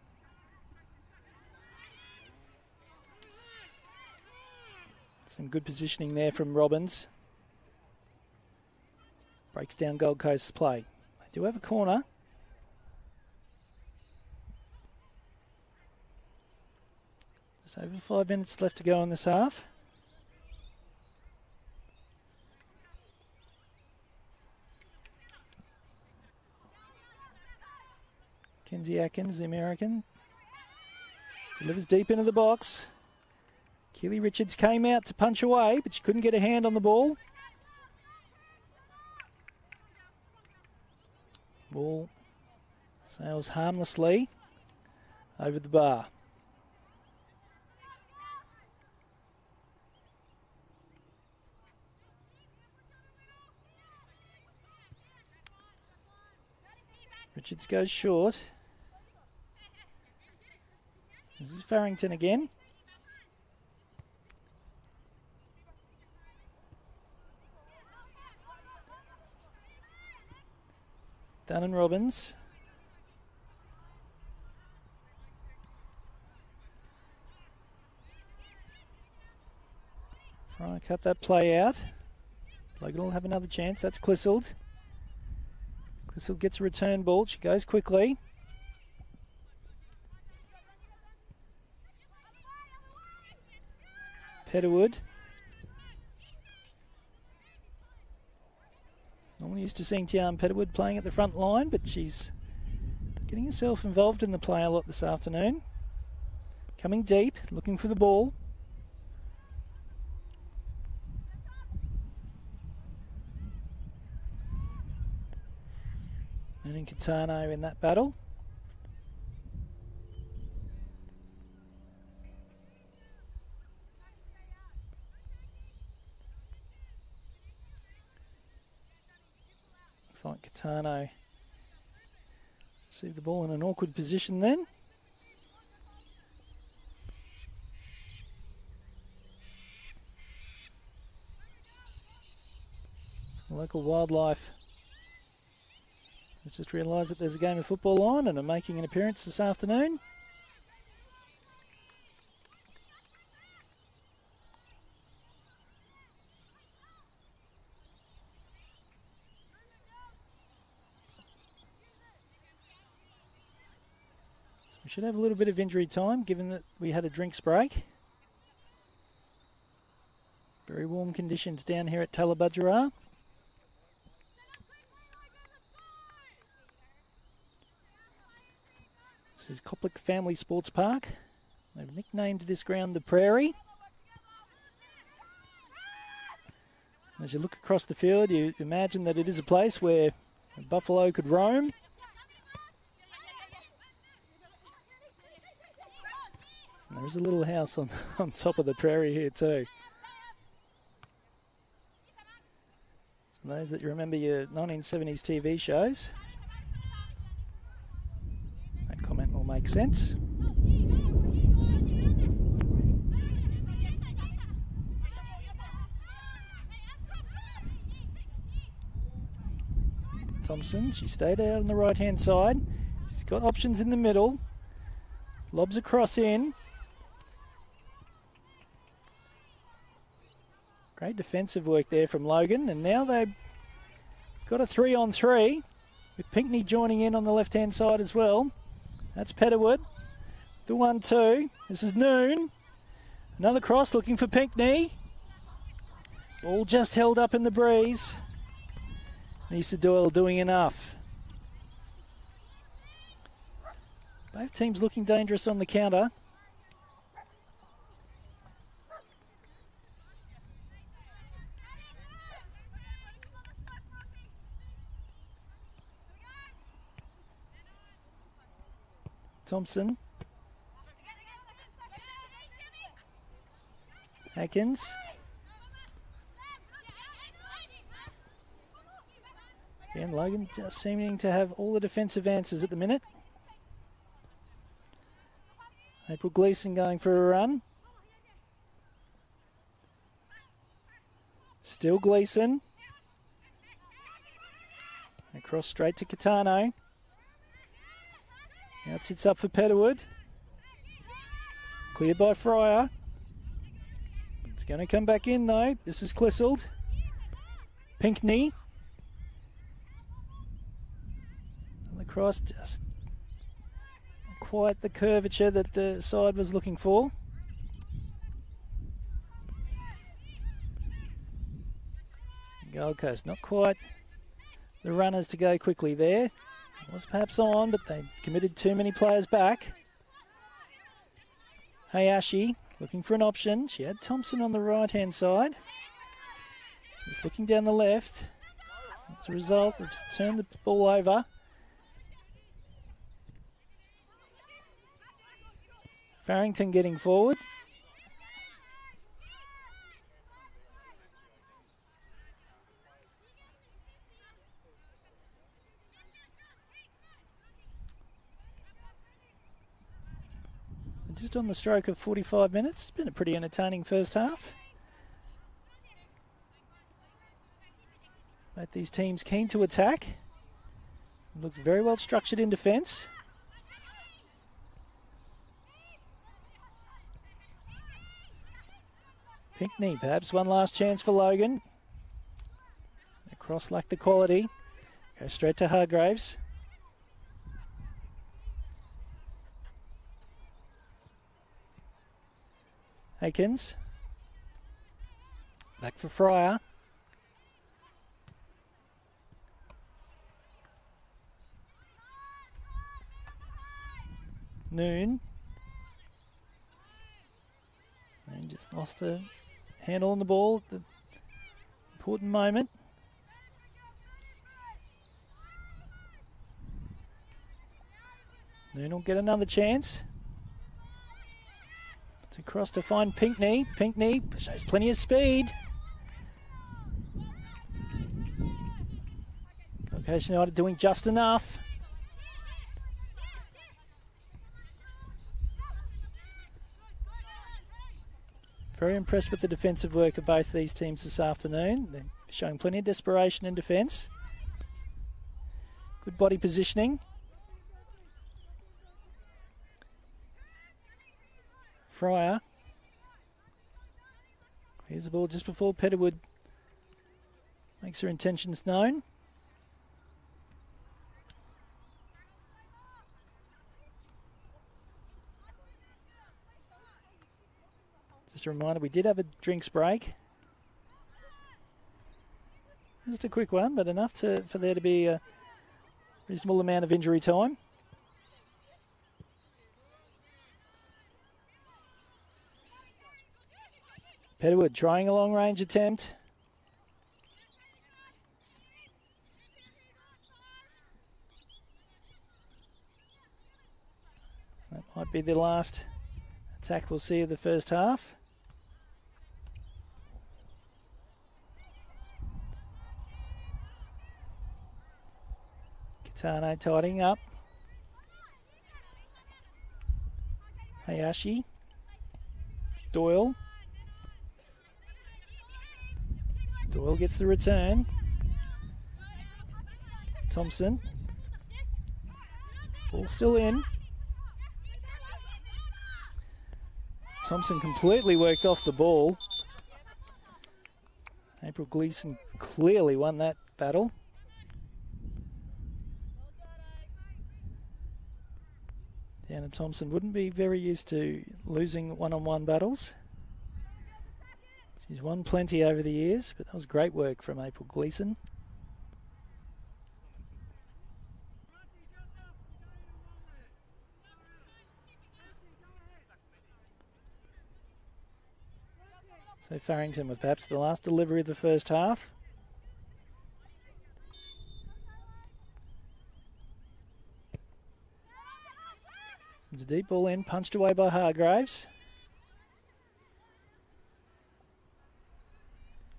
Some good positioning there from Robbins. Breaks down Gold Coast's play. They do have a corner. Just over 5 minutes left to go in this half. Kenzie Atkins, the American, delivers deep into the box. Keely Richards came out to punch away, but she couldn't get a hand on the ball. Ball sails harmlessly over the bar. Richards goes short. This is Farrington again. Dunn and Robbins. Trying to cut that play out. Logan will have another chance. That's Clissold. Clissold gets a return ball. She goes quickly. Petterwood. Normally used to seeing Tian Petterwood playing at the front line, but she's getting herself involved in the play a lot this afternoon. Coming deep, looking for the ball. And in Catano in that battle. Looks like Catano received the ball in an awkward position then. So local wildlife has just realised that there's a game of football on and are making an appearance this afternoon. We should have a little bit of injury time, given that we had a drinks break. Very warm conditions down here at Tallabudgera. This is Coplick Family Sports Park. They've nicknamed this ground the Prairie. As you look across the field, you imagine that it is a place where a buffalo could roam. And there is a little house on top of the prairie here too. So those that you remember your 1970s TV shows, that comment will make sense. Thompson, she stayed out on the right hand side. She's got options in the middle. Lobs across in. Great defensive work there from Logan, and now they've got a 3-on-3 with Pinckney joining in on the left-hand side as well. That's Petterwood. The 1-2. This is Noon. Another cross looking for Pinckney. Ball just held up in the breeze. Nisa Doyle doing enough. Both teams looking dangerous on the counter. Thompson. Atkins. And Logan just seeming to have all the defensive answers at the minute. April Gleeson going for a run. Still Gleeson. Across straight to Catano. Now it sits up for Petterwood. Cleared by Fryer. It's going to come back in though. This is Clissold. Pinckney. across, just not quite the curvature that the side was looking for. Gold Coast, not quite the runners to go quickly there. Was perhaps on, but they committed too many players back. Hayashi looking for an option. She had Thompson on the right-hand side. He's looking down the left. As a result, they've turned the ball over. Farrington getting forward. Just on the stroke of 45 minutes. It's been a pretty entertaining first half. Both these teams keen to attack. Looked very well structured in defence. Pinckney, perhaps one last chance for Logan. Across lacked the quality. Go straight to Hargraves. Akins. Back for Fryer. Noon. And just lost a handle on the ball at the important moment. Noon will get another chance. It's across to find Pinckney. Pinckney shows plenty of speed. Gold Coast United doing just enough. Very impressed with the defensive work of both these teams this afternoon. They're showing plenty of desperation in defence. Good body positioning. Fryer. Here's the ball just before Petterwood makes her intentions known. Just a reminder, we did have a drinks break. Just a quick one, but enough for there to be a reasonable amount of injury time. Petterwood trying a long-range attempt. That might be the last attack we'll see of the first half. Kitano tidying up. Hayashi. Doyle. Doyle gets the return. Thompson. Ball still in. Thompson completely worked off the ball. April Gleeson clearly won that battle. Deanna Thompson wouldn't be very used to losing one-on-one battles. She's won plenty over the years, but that was great work from April Gleeson. So Farrington with perhaps the last delivery of the first half. Sends a deep ball in, punched away by Hargraves.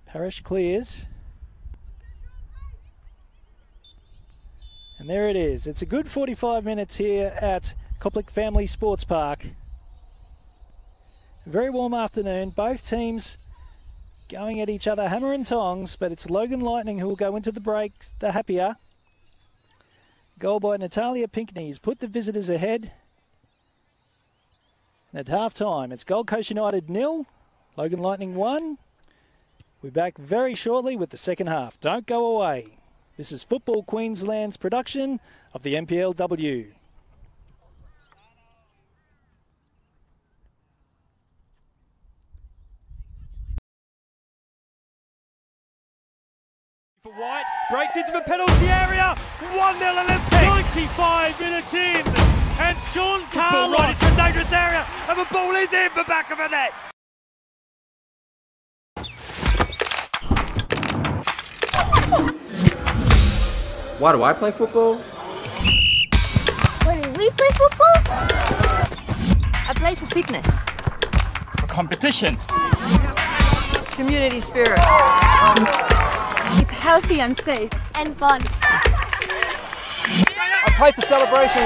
Parrish clears. And there it is. It's a good 45 minutes here at Koplik Family Sports Park. A very warm afternoon. Both teams going at each other hammer and tongs, but it's Logan Lightning who will go into the breaks the happier. Goal by Natalia Pinckney has put the visitors ahead. And at half-time, it's Gold Coast United 0, Logan Lightning 1. We'll be back very shortly with the second half. Don't go away. This is Football Queensland's production of the NPLW. For White, breaks into the penalty area, 1-0 Olympic! 95 minutes in, and Sean Ball right into a dangerous area, and the ball is in the back of the net! Why do I play football? Why do we play football? I play for fitness. for competition. Community spirit. It's healthy and safe. And fun. I play for celebration.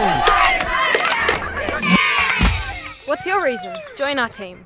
What's your reason? Join our team.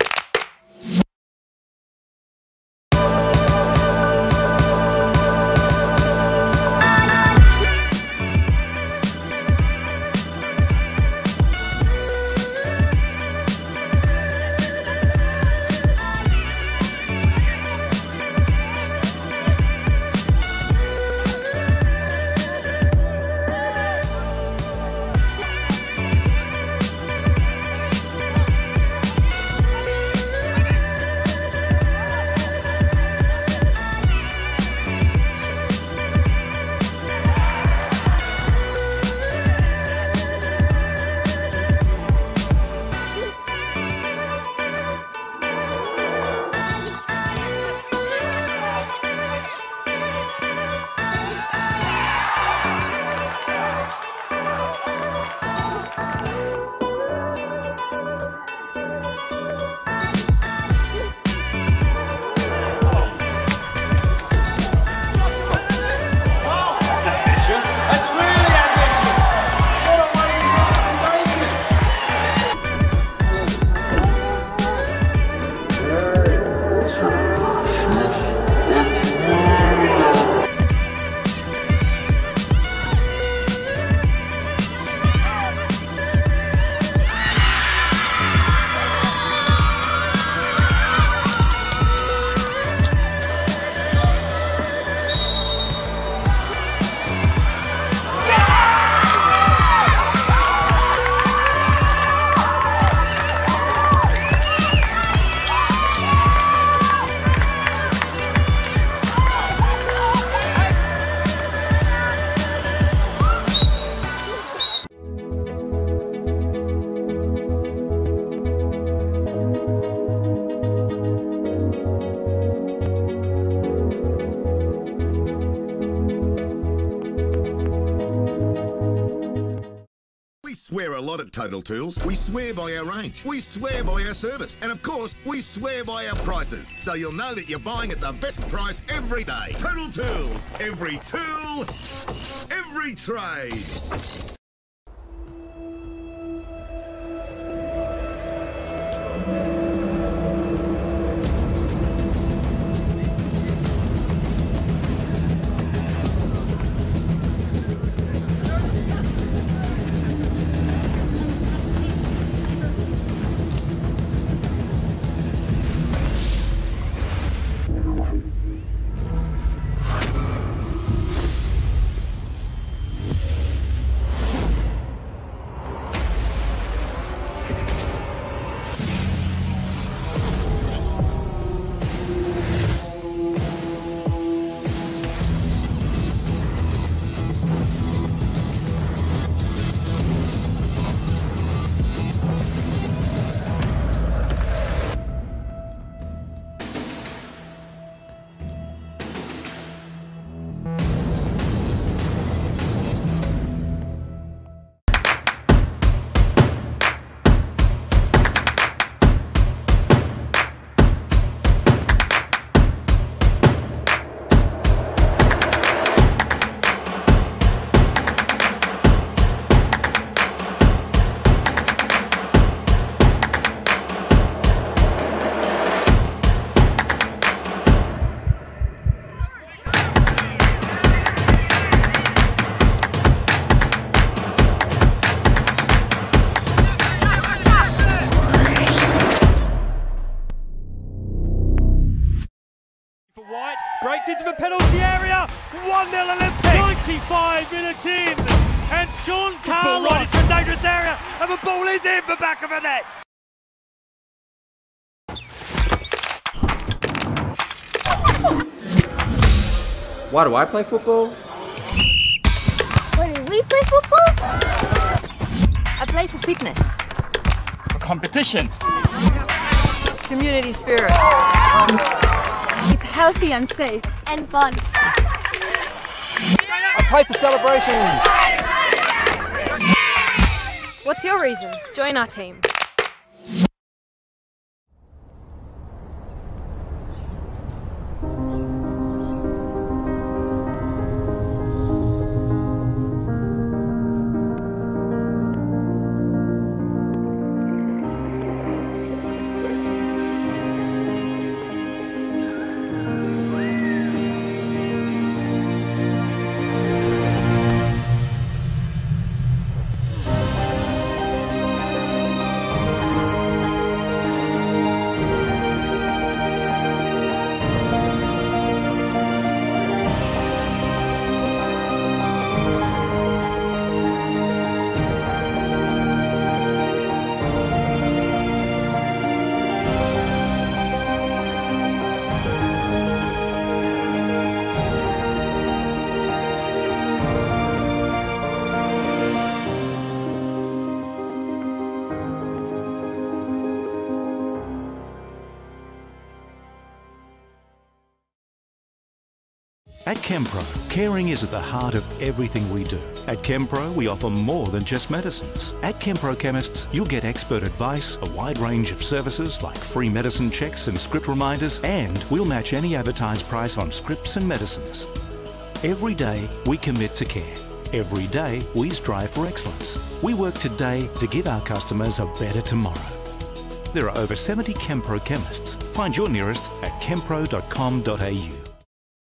We swear a lot at Total Tools. We swear by our range. We swear by our service. And of course, we swear by our prices. So you'll know that you're buying at the best price every day. Total Tools. Every tool, every trade. 25-minute teams. And Sean Ball right Carlos. into a dangerous area, and the ball is in the back of the net. Why do I play football? Why do we play football? I play for fitness. For competition. Community spirit. It's healthy and safe. And fun. I play for celebrations. What's your reason? Join our team. At Chempro, caring is at the heart of everything we do. At Chempro, we offer more than just medicines. At Chempro Chemists, you'll get expert advice, a wide range of services like free medicine checks and script reminders, and we'll match any advertised price on scripts and medicines. Every day, we commit to care. Every day, we strive for excellence. We work today to give our customers a better tomorrow. There are over 70 Chempro chemists. Find your nearest at chempro.com.au.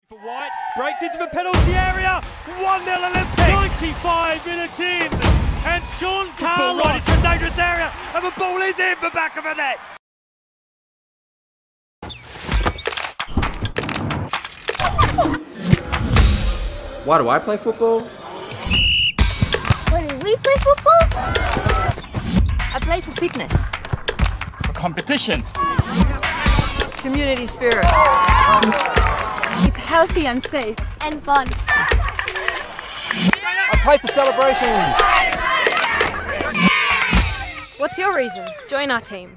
For White, breaks into the penalty area. 1-0 Olympic. 95-minute teams. And Sean Ball right Carlos. into a dangerous area, and the ball is in the back of the net. Why do I play football? Why do we play football? I play for fitness. For competition. Community spirit. It's healthy and safe. And fun. I play for celebrations. What's your reason? Join our team.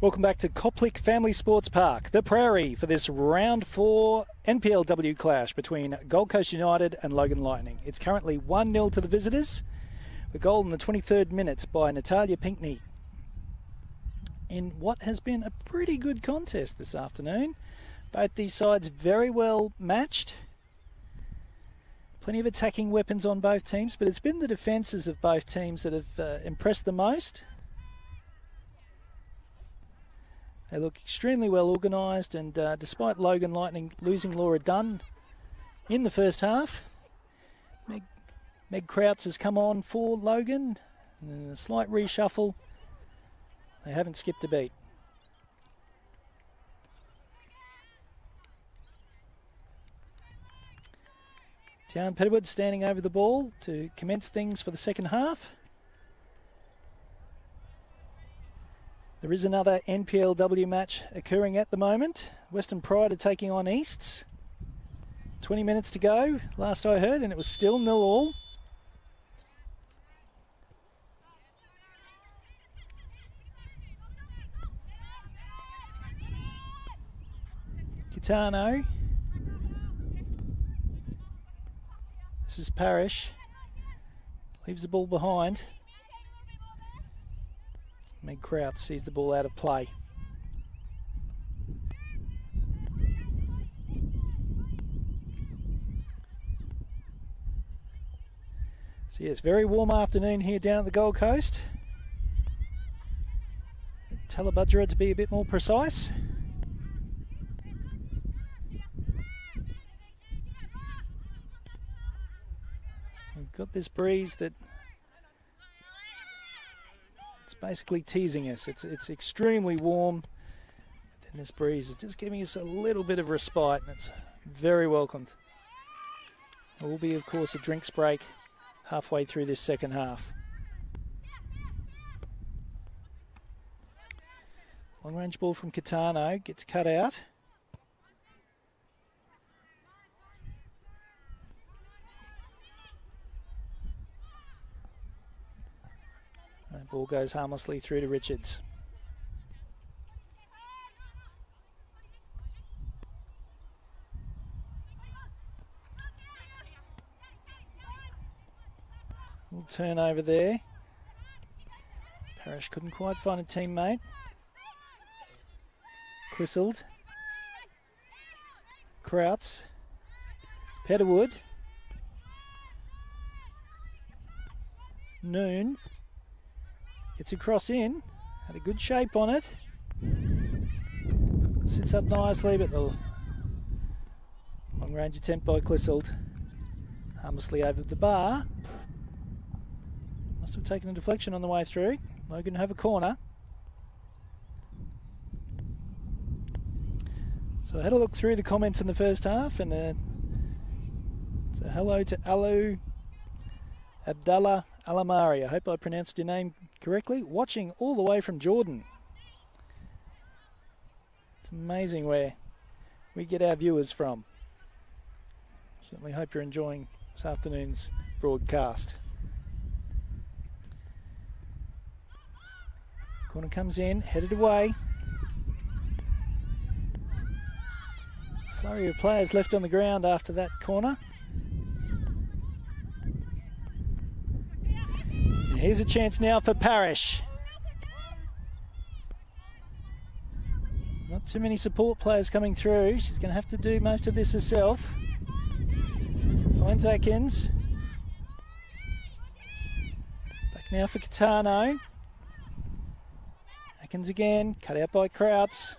Welcome back to Coplick Family Sports Park, the Prairie, for this round 4 NPLW clash between Gold Coast United and Logan Lightning. It's currently 1-0 to the visitors. The goal in the 23rd minute by Natalia Pinckney. In what has been a pretty good contest this afternoon. Both these sides very well matched. Plenty of attacking weapons on both teams, but it's been the defences of both teams that have impressed the most. They look extremely well organised, and despite Logan Lightning losing Laura Dunn in the first half, Meg Krauts has come on for Logan. And in a slight reshuffle, they haven't skipped a beat. Tian Pettiwood standing over the ball to commence things for the second half. There is another NPLW match occurring at the moment. Western Pride are taking on Easts. 20 minutes to go, last I heard, and it was still 0-0. Kitano. This is Parrish. Leaves the ball behind. Meg Krauts sees the ball out of play. So yes, very warm afternoon here down at the Gold Coast. Talabudgera to be a bit more precise. We've got this breeze that it's basically teasing us. It's extremely warm. And this breeze is just giving us a little bit of respite, and it's very welcomed. There will be, of course, a drinks break halfway through this second half. Long range ball from Kitano gets cut out. That ball goes harmlessly through to Richards. Little turnover there. Parrish couldn't quite find a teammate. Clissold. Krauts. Pettiwood. Noon. Gets across in. Had a good shape on it. Sits up nicely, but the long range attempt by Clissold. Harmlessly over the bar. Must have taken a deflection on the way through. Logan have a corner. So I had a look through the comments in the first half, and so hello to Alu Abdallah Alamari. I hope I pronounced your name correctly. Watching all the way from Jordan. It's amazing where we get our viewers from. Certainly hope you're enjoying this afternoon's broadcast. Corner comes in, headed away. Flurry of players left on the ground after that corner. And here's a chance now for Parrish. Not too many support players coming through. She's going to have to do most of this herself. Finds Atkins. Back now for Kitano. Atkins again, cut out by Krauts.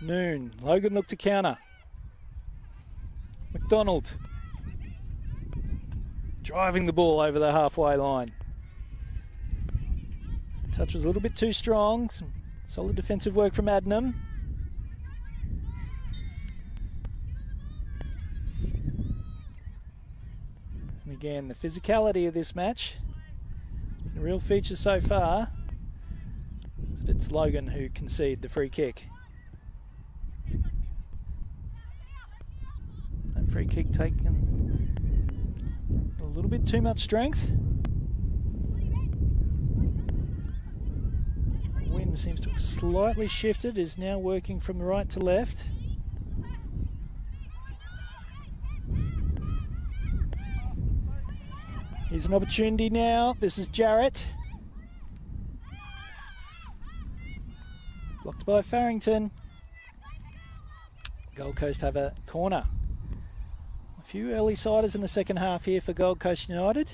Noon. Logan looked to counter. McDonald. Driving the ball over the halfway line. The touch was a little bit too strong. Some solid defensive work from Adnam. And again, the physicality of this match. The real feature so far is that it's Logan who conceded the free kick. That free kick taken a little bit too much strength. Logan seems to have slightly shifted, is now working from right to left. Here's an opportunity now. This is Jarrett. Blocked by Farrington. Gold Coast have a corner. A few early siders in the second half here for Gold Coast United.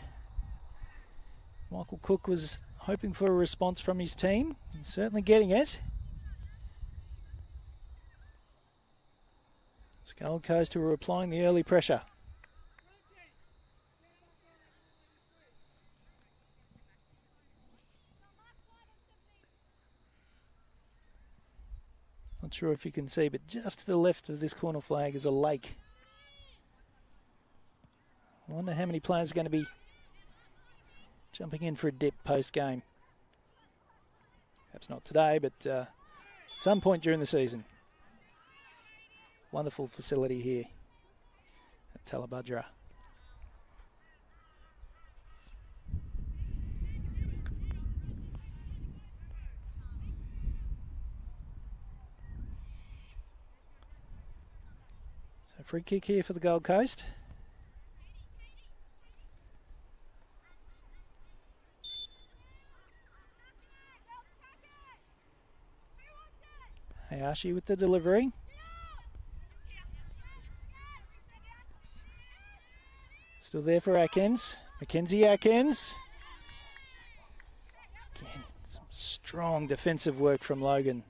Michael Cook was hoping for a response from his team. He's certainly getting it. It's Gold Coast who are applying the early pressure. Not sure if you can see, but just to the left of this corner flag is a lake. I wonder how many players are going to be jumping in for a dip post-game. Perhaps not today, but at some point during the season. Wonderful facility here at Talabudra. So free kick here for the Gold Coast. Hayashi with the delivery. Still there for Atkins. Mackenzie Atkins. Again, some strong defensive work from Logan.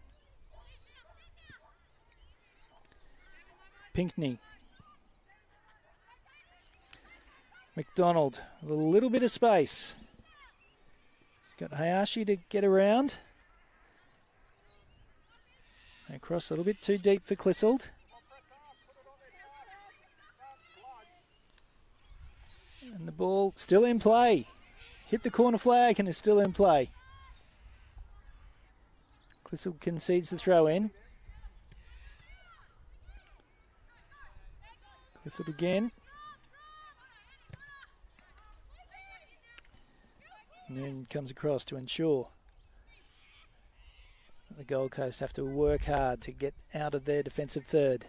Pinckney. McDonald, a little bit of space. He's got Hayashi to get around. Across a little bit too deep for Clissold. And the ball still in play. Hit the corner flag and is still in play. Clissold concedes the throw in. Clissold again. And then comes across to ensure the Gold Coast have to work hard to get out of their defensive third.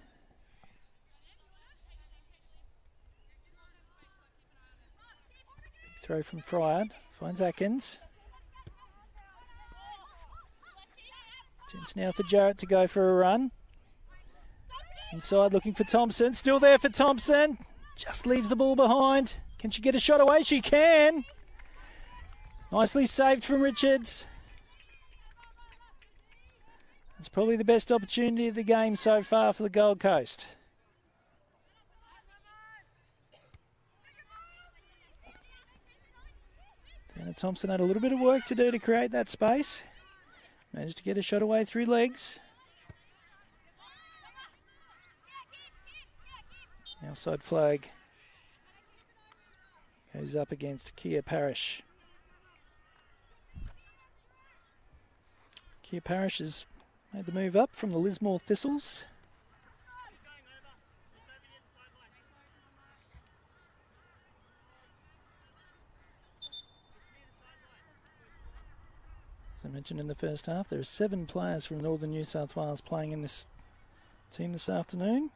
Big throw from Fryer, finds Atkins. Chance now for Jarrett to go for a run. Inside looking for Thompson, still there for Thompson. Just leaves the ball behind. Can she get a shot away? She can. Nicely saved from Richards. It's probably the best opportunity of the game so far for the Gold Coast. Dana Thompson had a little bit of work to do to create that space. Managed to get a shot away through legs. Outside flag goes up against Kia Parrish. Kia Parrish has made the move up from the Lismore Thistles. As I mentioned in the first half, there are 7 players from Northern New South Wales playing in this team this afternoon.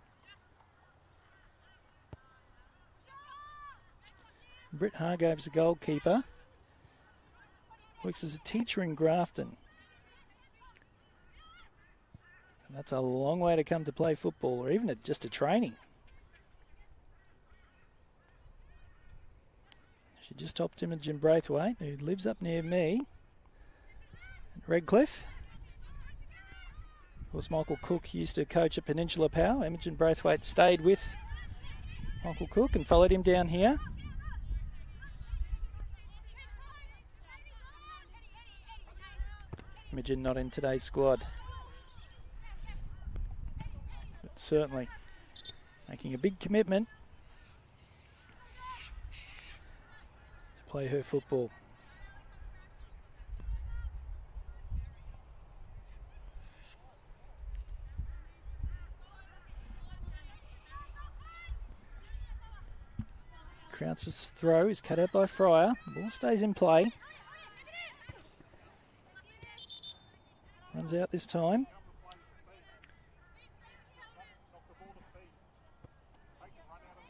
Britt Hargrove's the goalkeeper. Works as a teacher in Grafton. And that's a long way to come to play football, or even just a training. She just topped Imogen Braithwaite, who lives up near me at Redcliffe. Of course, Michael Cook used to coach at Peninsula Power. Imogen Braithwaite stayed with Michael Cook and followed him down here. Imogen not in today's squad. But certainly making a big commitment to play her football. Krautz's throw is cut out by Fryer. The ball stays in play. Runs out this time.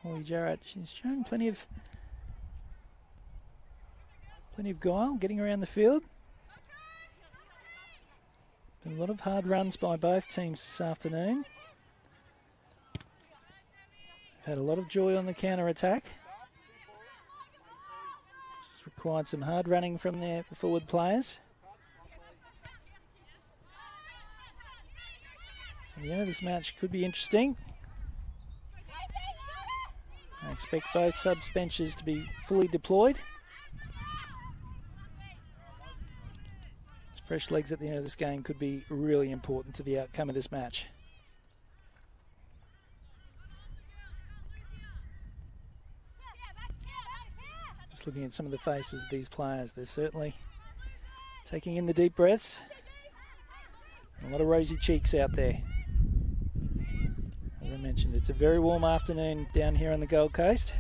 Holly Jarrett, she's shown plenty of guile getting around the field. Been a lot of hard runs by both teams this afternoon. Had a lot of joy on the counter-attack. Just required some hard running from their forward players. So the end of this match could be interesting. I expect both subs benches to be fully deployed. Fresh legs at the end of this game could be really important to the outcome of this match. Just looking at some of the faces of these players, they're certainly taking in the deep breaths. A lot of rosy cheeks out there. As I mentioned, it's a very warm afternoon down here on the Gold Coast.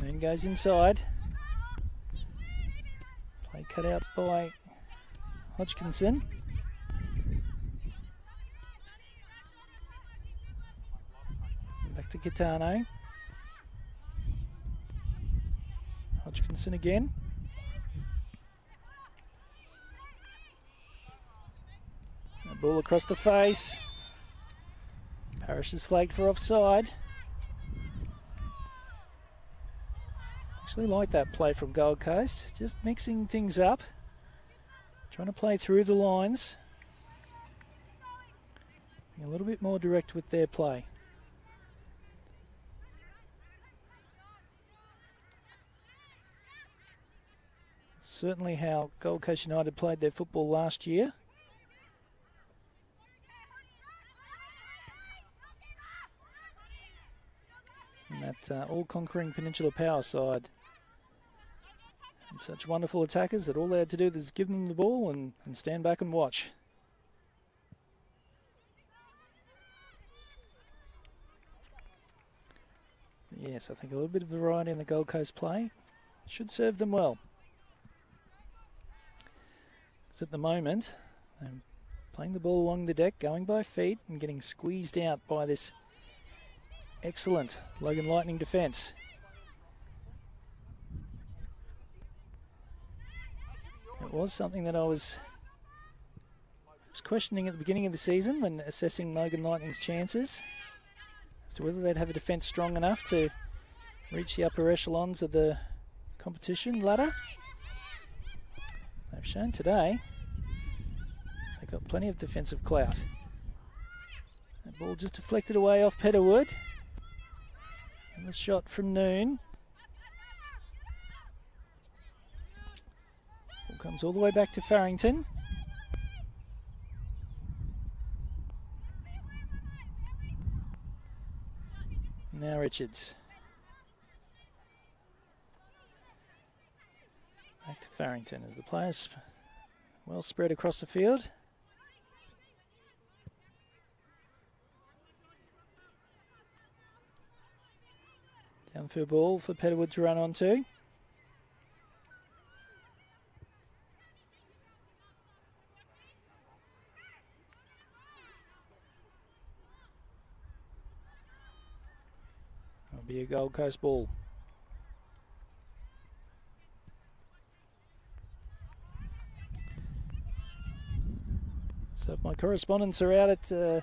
Moon goes inside. Play cut out by Hodgkinson. Back to Gitano. Hodgkinson again. A ball across the face. Parrish is flagged for offside. Actually like that play from Gold Coast, just mixing things up, trying to play through the lines, being a little bit more direct with their play. Certainly how Gold Coast United played their football last year. And that all-conquering Peninsula Power side. And such wonderful attackers that all they had to do was give them the ball and stand back and watch. Yes, I think a little bit of variety in the Gold Coast play should serve them well. Because at the moment, they're playing the ball along the deck, going by feet and getting squeezed out by this excellent Logan Lightning defence. It was something that I was questioning at the beginning of the season when assessing Logan Lightning's chances as to whether they'd have a defence strong enough to reach the upper echelons of the competition ladder. They've shown today they've got plenty of defensive clout. That ball just deflected away off Petterwood. And the shot from Noon. Ball comes all the way back to Farrington. Now Richards. Back to Farrington as the players well spread across the field. Down for a ball for Petterwood to run onto. That'll be a Gold Coast ball. So if my correspondents are out at the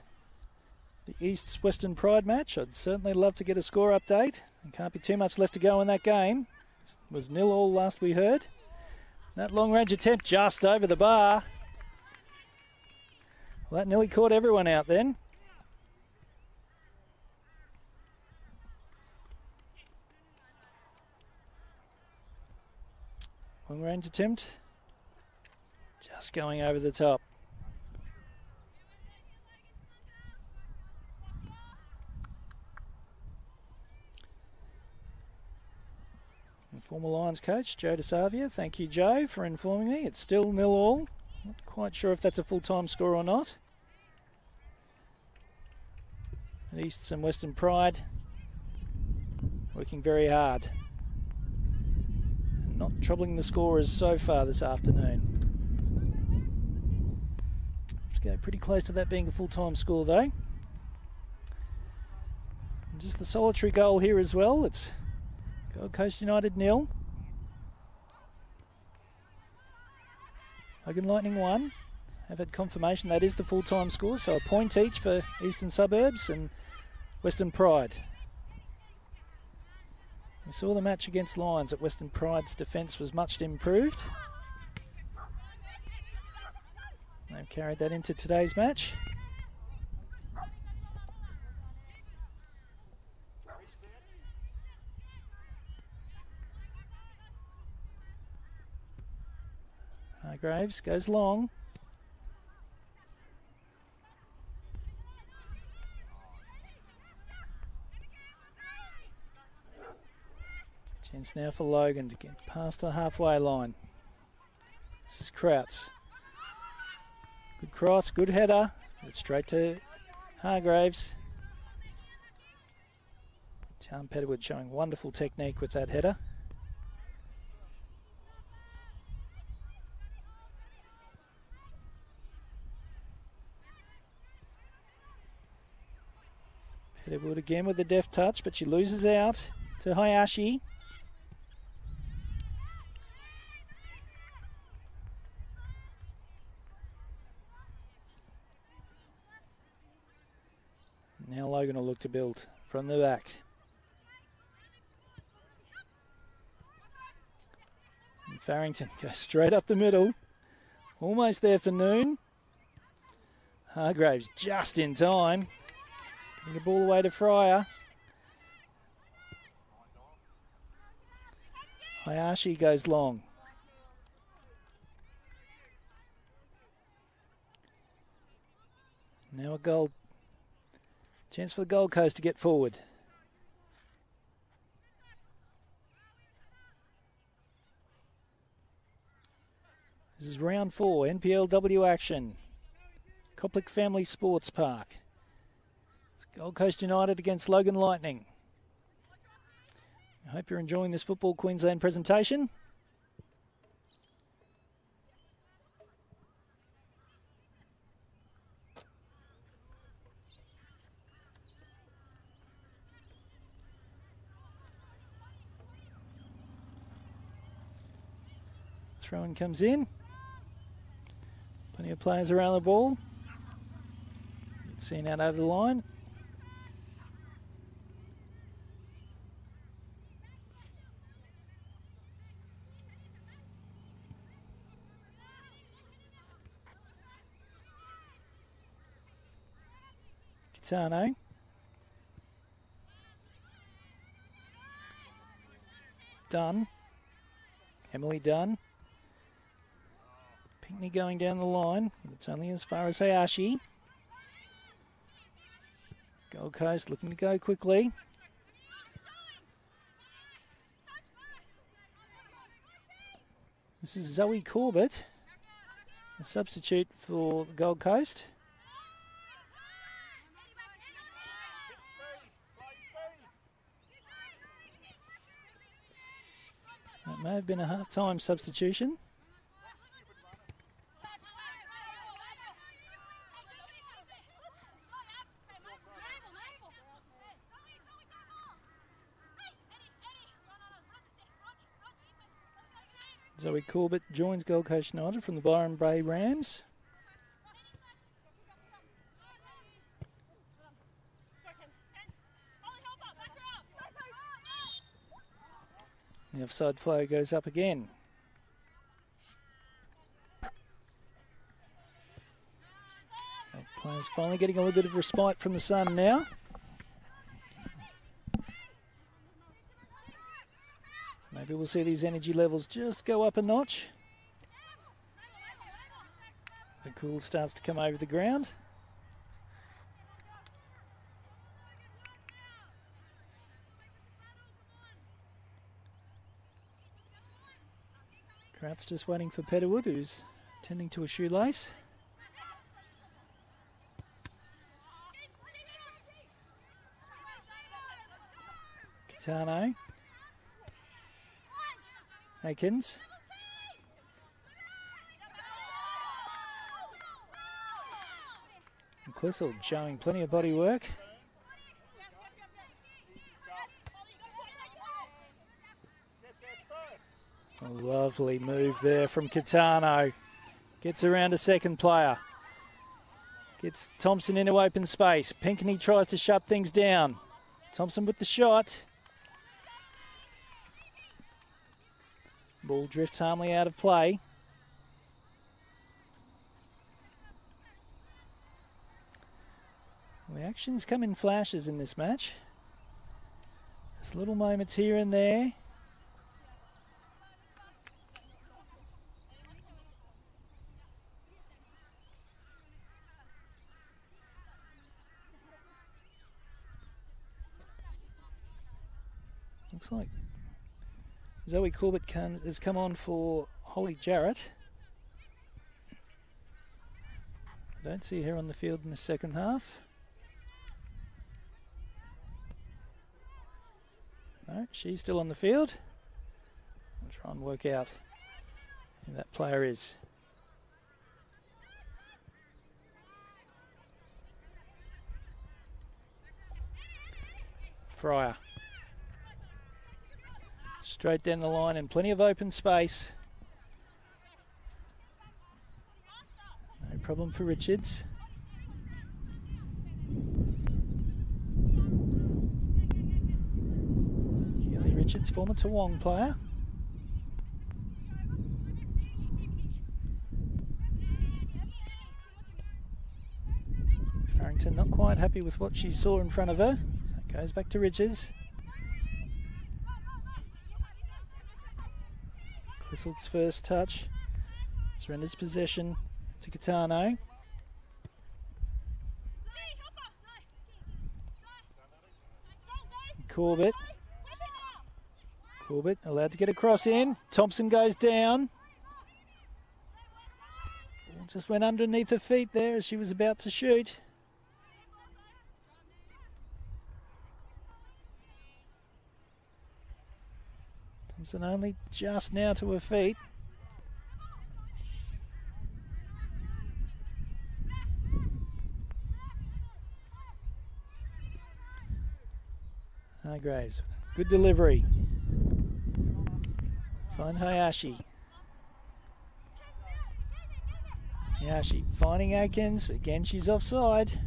East's Western Pride match, I'd certainly love to get a score update. There can't be too much left to go in that game. It was 0-0 last we heard. That long-range attempt just over the bar. Well, that nearly caught everyone out then. Long-range attempt. Just going over the top. Former Lions coach, Joe DeSavia. Thank you, Joe, for informing me. It's still 0-0. Not quite sure if that's a full-time score or not. And Easts and Western Pride working very hard. And not troubling the scorers so far this afternoon. go pretty close to that being a full-time score, though. And just the solitary goal here as well. It's Gold Coast United 0. Logan Lightning 1. Have had confirmation that is the full-time score, so a point each for Eastern Suburbs and Western Pride. We saw the match against Lions that Western Pride's defence was much improved. They've carried that into today's match. Hargraves goes long. Chance now for Logan to get past the halfway line. This is Krauts. Good cross, good header. It's straight to Hargraves. Tom Petterwood showing wonderful technique with that header. Petterwood again with a deft touch, but she loses out to Hayashi. Now Logan will look to build from the back. And Farrington goes straight up the middle. Almost there for Noon. Hargraves just in time. Getting the ball away to Fryer. Hayashi goes long. Now a goal. Chance for the Gold Coast to get forward. This is round 4, NPLW action. Koplik Family Sports Park. It's Gold Coast United against Logan Lightning. I hope you're enjoying this Football Queensland presentation. Throw-in comes in. Plenty of players around the ball. It's seen out over the line. Kitano. Dunn. Emily Dunn. Pinckney going down the line. It's only as far as Hayashi. Gold Coast looking to go quickly. This is Zoe Corbett, a substitute for the Gold Coast. That may have been a half-time substitution. Zoe Corbett joins Gold Coast United from the Byron Bay Rams. The offside flag goes up again. Players finally getting a little bit of respite from the sun now. Maybe we'll see these energy levels just go up a notch. The cool starts to come over the ground. Kraut's just waiting for Petterwood, who's tending to a shoelace. Kitano. Akins. Clissold showing plenty of body work. A lovely move there from Catano. Gets around a second player. Gets Thompson into open space. Pinckney tries to shut things down. Thompson with the shot. Ball drifts harmlessly out of play. The actions come in flashes in this match. There's little moments here and there. Looks like Zoe Corbett has come on for Holly Jarrett. I don't see her on the field in the second half. No, she's still on the field. I'll try and work out who that player is. Fryer. Straight down the line and plenty of open space. No problem for Richards. Keely Richards, former Toowong player. Farrington not quite happy with what she saw in front of her, so it goes back to Richards. Clissold's first touch, surrenders possession to Catano. Corbett allowed to get a cross in. Thompson goes down. Ball just went underneath her feet there as she was about to shoot. Thompson only just now to her feet. Hargraves, good delivery. Find Hayashi. Hayashi finding Aikens. Again, she's offside.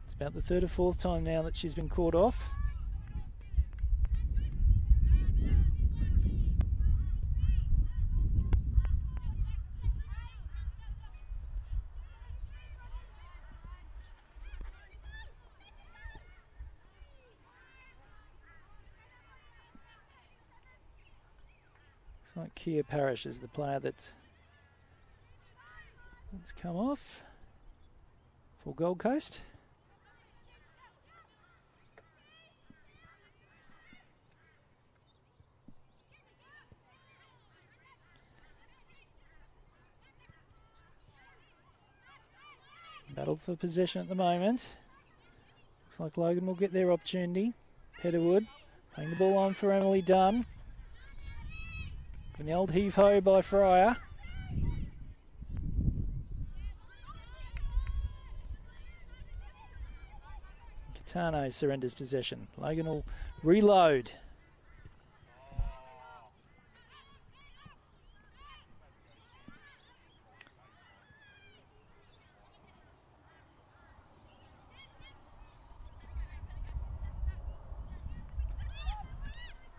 It's about the third or fourth time now that she's been caught off. Looks like Kia Parrish is the player that's come off for Gold Coast. Battle for possession at the moment. Looks like Logan will get their opportunity. Petterwood playing the ball on for Emily Dunn. And the old heave-ho by Fryer. Catano surrenders possession. Logan will reload.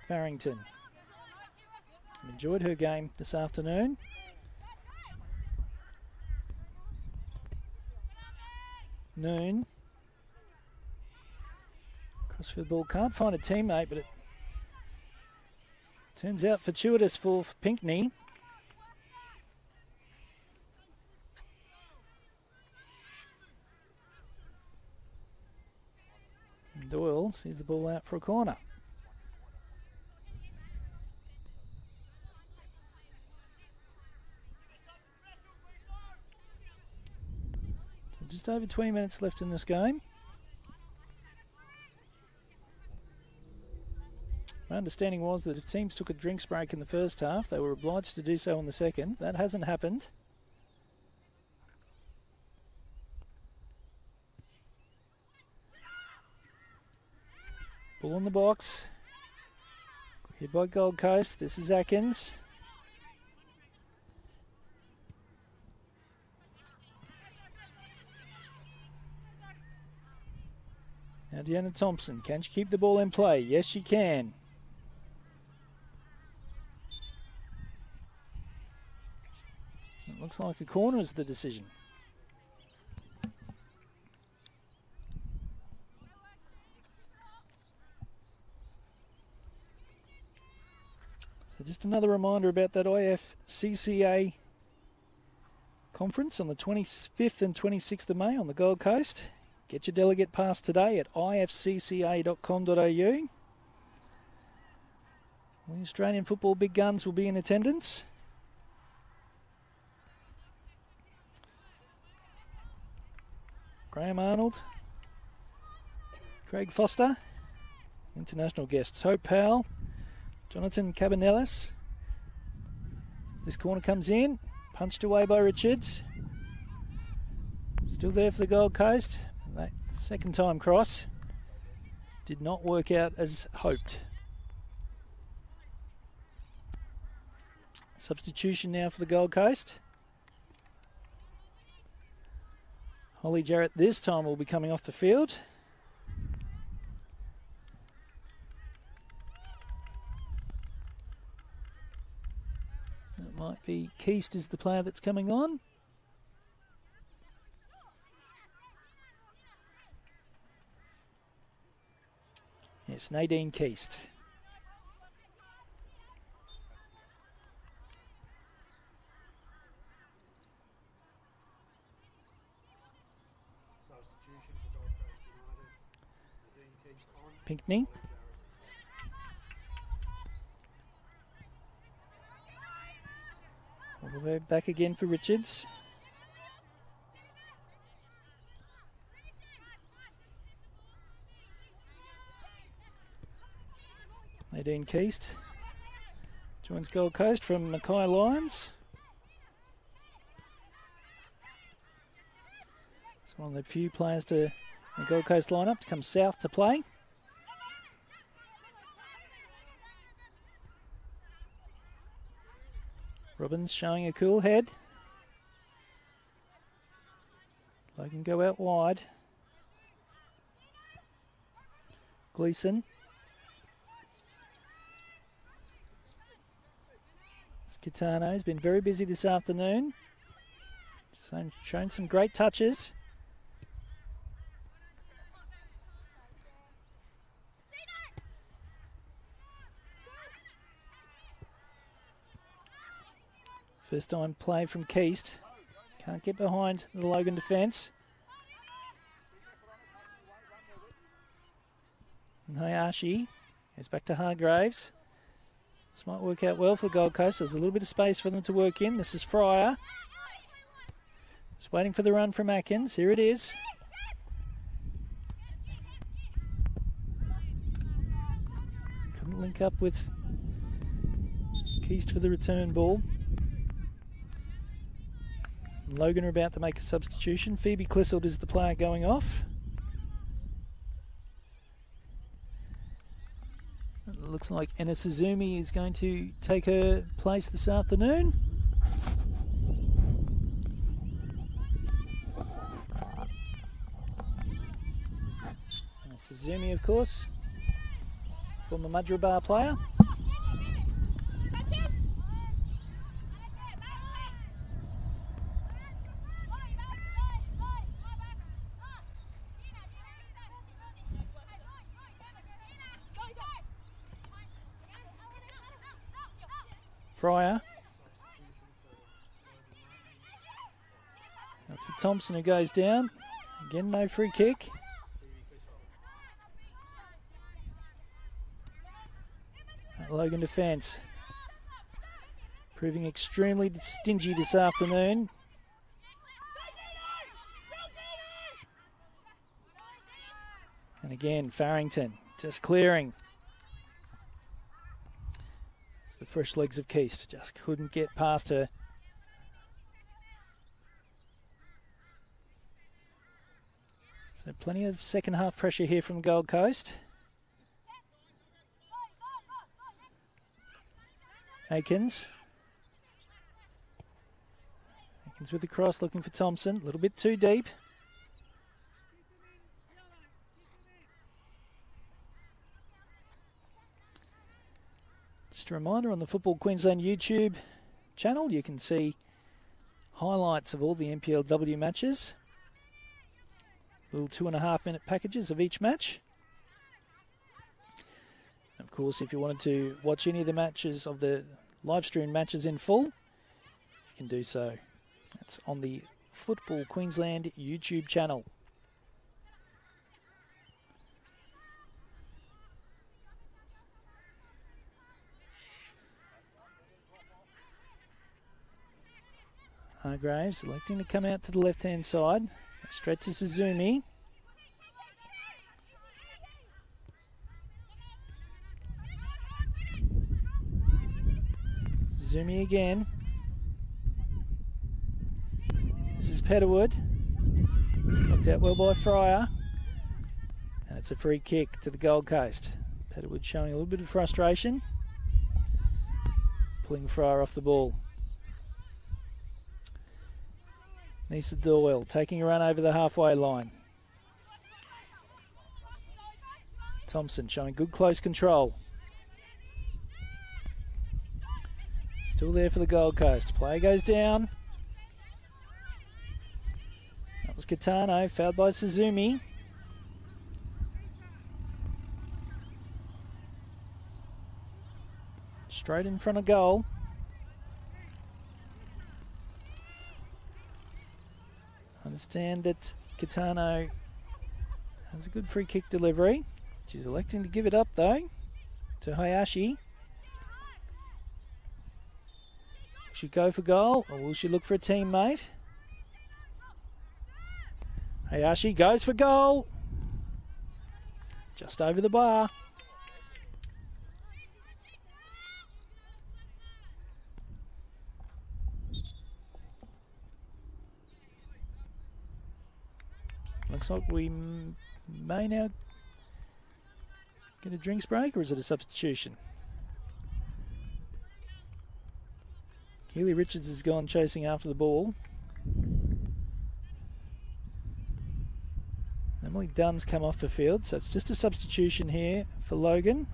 Farrington. Enjoyed her game this afternoon. Noon. Cross for the ball. Can't find a teammate, but it turns out fortuitous for Pinckney. And Doyle sees the ball out for a corner. Just over 20 minutes left in this game. Around understanding was that if teams took a drinks break in the first half, they were obliged to do so in the second. That hasn't happened. Ball in the box. Hit by Gold Coast. This is Atkins. Now Deanna Thompson, can she keep the ball in play? Yes, she can. It looks like a corner is the decision. So just another reminder about that IFCCA conference on the 25th and 26th of May on the Gold Coast. Get your delegate pass today at ifcca.com.au. The Australian football big guns will be in attendance. Graham Arnold, Craig Foster, international guests Hope Powell, Jonathan Cabanellis. This corner comes in, punched away by Richards. Still there for the Gold Coast. That second time cross did not work out as hoped. Substitution now for the Gold Coast. Holly Jarrett this time will be coming off the field. That might be Keast is the player that's coming on. Yes, Nadine Keast. Pinckney. We'll go back again for Richards. Nadine Keast joins Gold Coast from Mackay Lions. It's one of the few players to the Gold Coast lineup to come south to play. Robbins showing a cool head. Logan go out wide. Gleeson. Skitano's been very busy this afternoon. Shown some great touches. First time play from Keast. Can't get behind the Logan defence. And Hayashi goes back to Hargraves. This might work out well for the Gold Coast. There's a little bit of space for them to work in. This is Fryer. Just waiting for the run from Atkins. Here it is. Couldn't link up with Keast for the return ball. And Logan are about to make a substitution. Phoebe Clissold is the player going off. It looks like Anna Suzumi is going to take her place this afternoon. Anna Suzumi, of course, former Madrabar player. Fryer. Now for Thompson, who goes down. Again, no free kick. That Logan defence proving extremely stingy this afternoon. And again, Farrington just clearing. The fresh legs of Keast just couldn't get past her. So plenty of second half pressure here from the Gold Coast. Akins. Akins with the cross, looking for Thompson. A little bit too deep. Just a reminder, on the Football Queensland YouTube channel, you can see highlights of all the NPLW matches. Little 2.5 minute packages of each match. Of course, if you wanted to watch any of the matches of the live stream matches in full, you can do so. That's on the Football Queensland YouTube channel. Hargraves electing to come out to the left-hand side. Straight to Suzumi. Suzumi again. This is Petterwood. Knocked out well by Fryer. And it's a free kick to the Gold Coast. Petterwood showing a little bit of frustration. Pulling Fryer off the ball. Nisa Doyle taking a run over the halfway line. Thompson showing good close control. Still there for the Gold Coast. Player goes down. That was Kitano, fouled by Suzumi. Straight in front of goal. Understand that Kitano has a good free kick delivery. She's electing to give it up though to Hayashi. Will she go for goal or will she look for a teammate? Hayashi goes for goal. Just over the bar. Looks like we may now get a drinks break, or is it a substitution? Keely Richards has gone chasing after the ball. Emily Dunn's come off the field, so it's just a substitution here for Logan.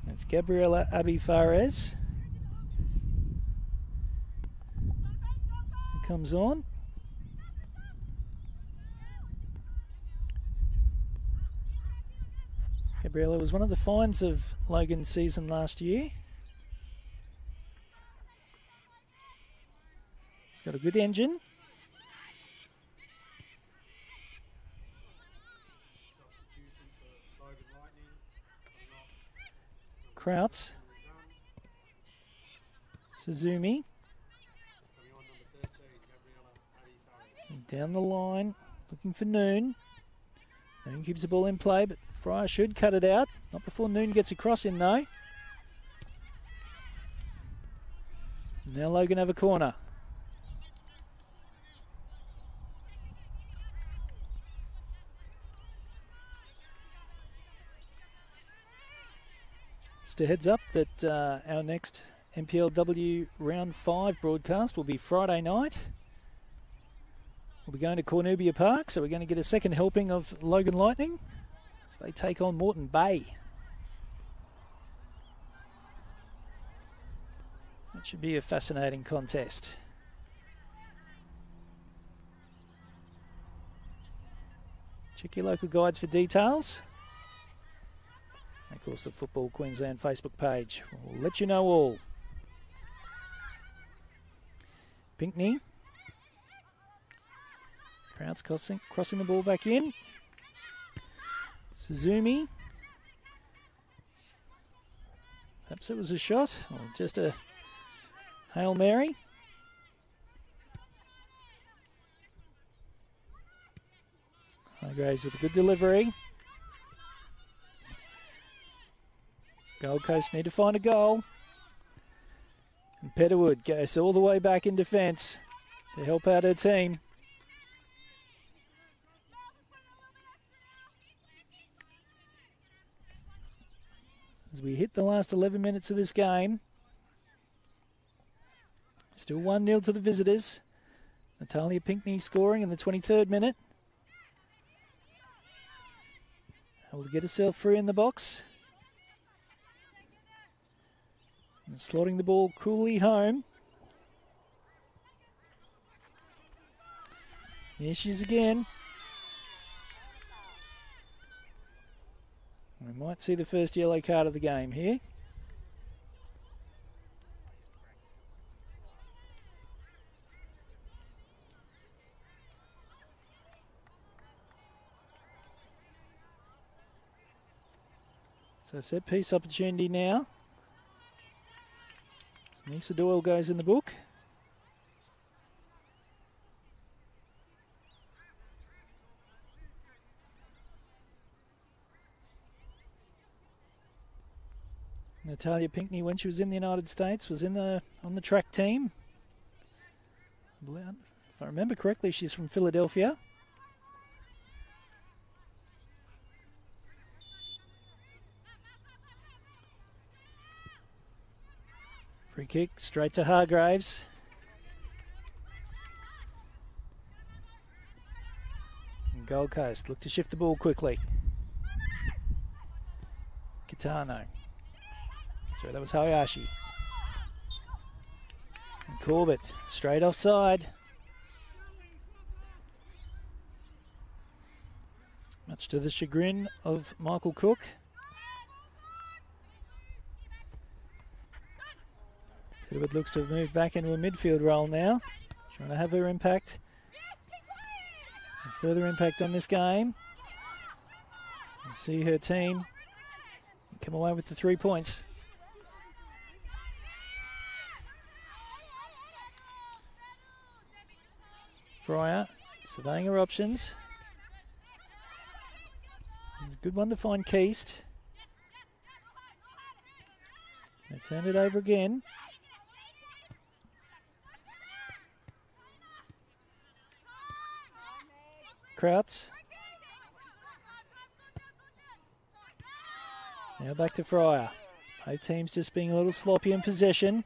It's Gabriela Abi-Fares. Comes on. Gabriella was one of the finds of Logan's season last year. He's got a good engine. Krauts. Suzumi. Down the line, looking for Noon. Noon keeps the ball in play, but Fryer should cut it out. Not before Noon gets a cross in, though. Now Logan have a corner. Just a heads up that our next NPLW Round 5 broadcast will be Friday night. We'll be going to Cornubia Park, so we're going to get a second helping of Logan Lightning as they take on Moreton Bay. That should be a fascinating contest. Check your local guides for details. And of course, the Football Queensland Facebook page will let you know all. Pinckney. Krauts crossing the ball back in. Suzumi. Perhaps it was a shot or just a Hail Mary. Hargraves with a good delivery. Gold Coast need to find a goal. And Petterwood goes all the way back in defence to help out her team. As we hit the last 11 minutes of this game, still 1-0 to the visitors. Natalia Pinckney scoring in the 23rd minute. Able to get herself free in the box. And slotting the ball coolly home. There she is again. We might see the first yellow card of the game here. So set piece opportunity now. Nisa Doyle goes in the book. Natalia Pinckney, when she was in the United States, was on the track team. If I remember correctly, she's from Philadelphia. Free kick straight to Hargraves. And Gold Coast look to shift the ball quickly. Kitano. Sorry, that was Hayashi. And Corbett straight offside. Much to the chagrin of Michael Cook. Edward looks to have moved back into a midfield role now, trying to have her impact, a further impact on this game, and see her team come away with the 3 points. Fryer surveying her options. It's a good one to find Keast. They turned it over again. Krauts. Now back to Fryer. Both teams just being a little sloppy in possession.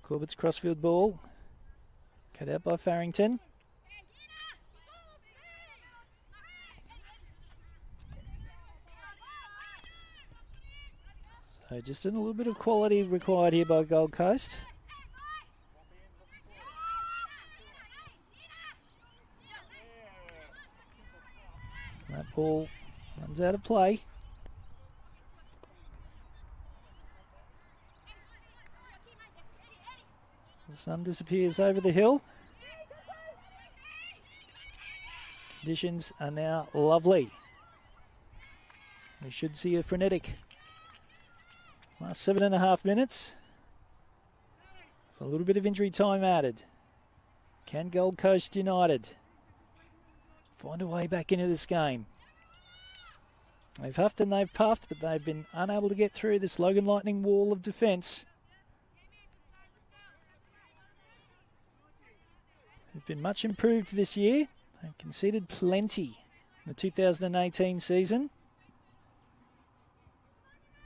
Corbett's crossfield ball. Cut out by Farrington. So just a little bit of quality required here by Gold Coast. That ball runs out of play. The sun disappears over the hill. Conditions are now lovely. We should see a frenetic last 7.5 minutes. A little bit of injury time added. Can Gold Coast United find a way back into this game? They've huffed and they've puffed, but they've been unable to get through this Logan Lightning wall of defence. They've been much improved this year. They've conceded plenty in the 2018 season.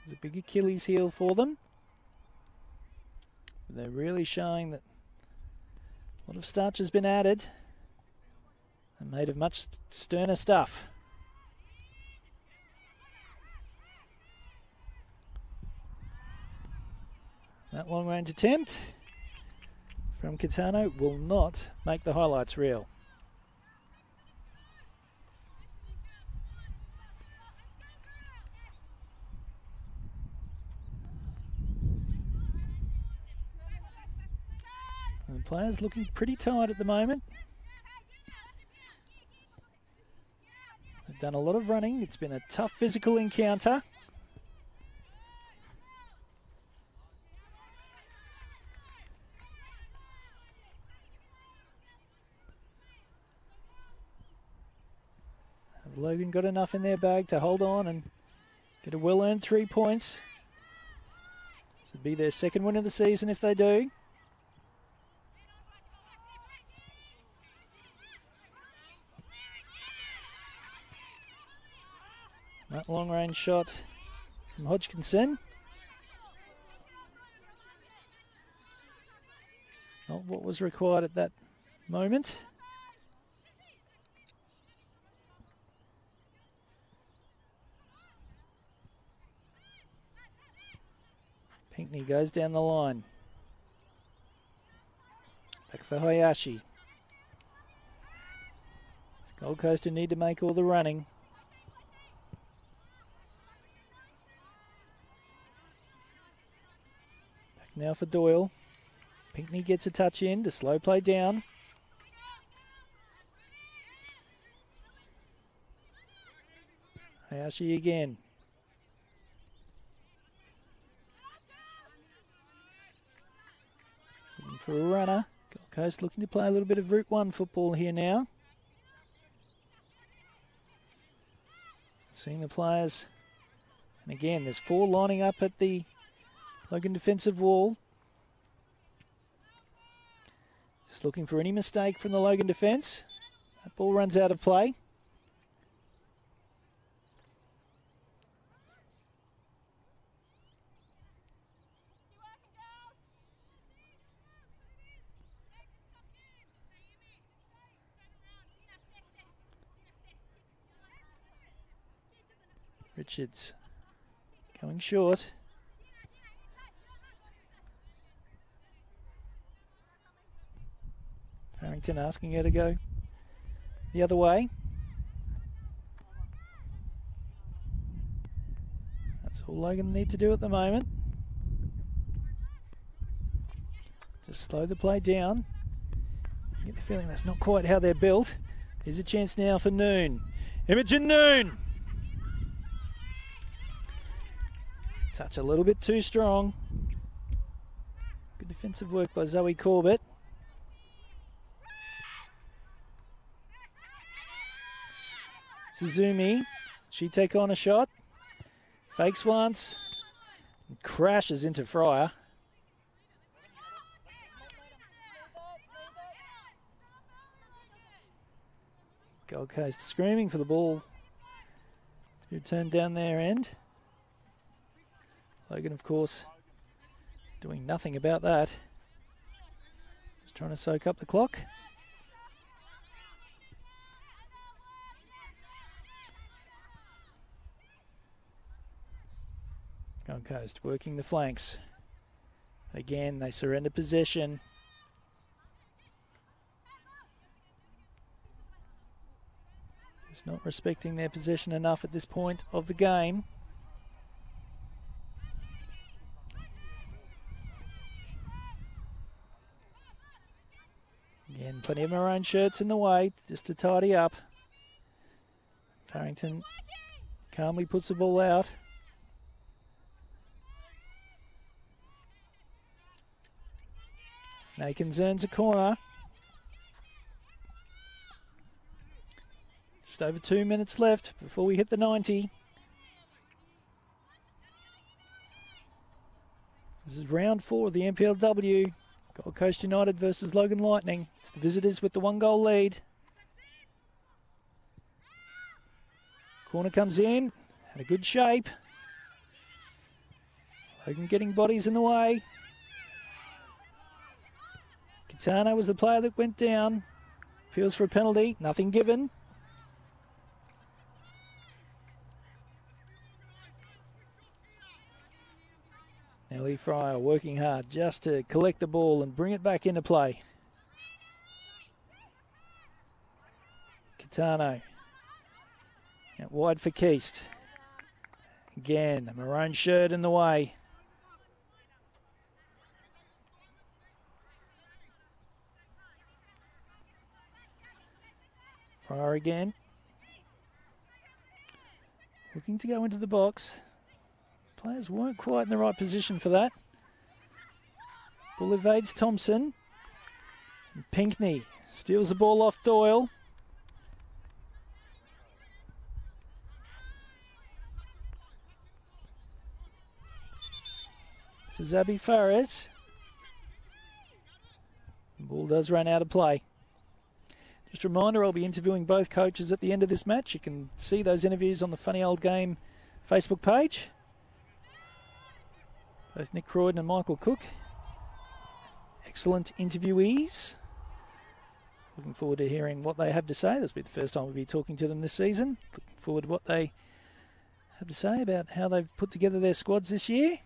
There's a big Achilles heel for them. But they're really showing that a lot of starch has been added and made of much sterner stuff. That long-range attempt from Kitano will not make the highlights reel. And the players looking pretty tired at the moment. They've done a lot of running. It's been a tough physical encounter. Logan got enough in their bag to hold on and get a well-earned 3 points. This would be their second win of the season if they do. That long-range shot from Hodgkinson. Not what was required at that moment. Pinckney goes down the line. Back for Hayashi. It's Gold Coast who need to make all the running. Back now for Doyle. Pinckney gets a touch in to slow play down. Hayashi again. Looking for a runner. Gold Coast looking to play a little bit of Route 1 football here now. Seeing the players. And again, there's 4 lining up at the Logan defensive wall. Just looking for any mistake from the Logan defence. That ball runs out of play. Richards going short. Farrington asking her to go the other way. That's all Logan need to do at the moment. Just slow the play down. I get the feeling that's not quite how they're built. Here's a chance now for Noon. Imogen Noon! Touch a little bit too strong. Good defensive work by Zoe Corbett. Suzumi, she take on a shot. Fakes once. And crashes into Fryer. Gold Coast screaming for the ball to be turned down their end. Logan, of course, doing nothing about that. Just trying to soak up the clock. Gold Coast working the flanks. Again, they surrender possession. Just not respecting their possession enough at this point of the game. Again, plenty of maroon shirts in the way just to tidy up. Farrington calmly puts the ball out. Nakins earns a corner. Just over 2 minutes left before we hit the 90. This is round 4 of the NPLW. Gold Coast United versus Logan Lightning. It's the visitors with the 1-goal lead. Corner comes in. Had a good shape. Logan getting bodies in the way. Kitano was the player that went down. Appeals for a penalty. Nothing given. Nellie Fryer working hard just to collect the ball and bring it back into play. Kitano. Out wide for Keast. Again, a maroon shirt in the way. Fryer again. Looking to go into the box. Players weren't quite in the right position for that. Ball evades Thompson. And Pinckney steals the ball off Doyle. is Abby Fares. The ball does run out of play. Just a reminder, I'll be interviewing both coaches at the end of this match. You can see those interviews on the Funny Old Game Facebook page. Both Nick Croydon and Michael Cook. Excellent interviewees. Looking forward to hearing what they have to say. This will be the first time we'll be talking to them this season. Looking forward to what they have to say about how they've put together their squads this year.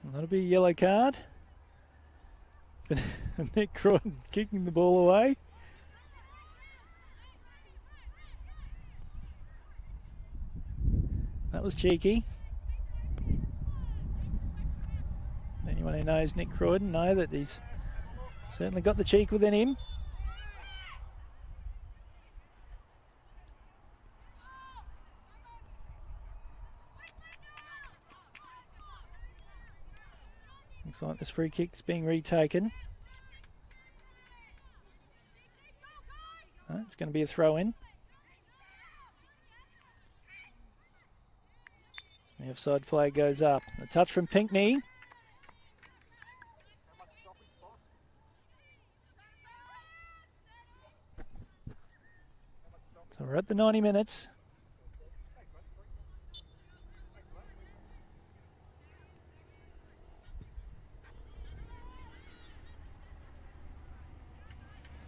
And that'll be a yellow card. Nick Croydon kicking the ball away. That was cheeky. Anyone who knows Nick Croydon know that he's certainly got the cheek within him. Looks like this free kick's being retaken. Oh, it's going to be a throw-in. The offside flag goes up. A touch from Pinckney. So we're at the 90 minutes.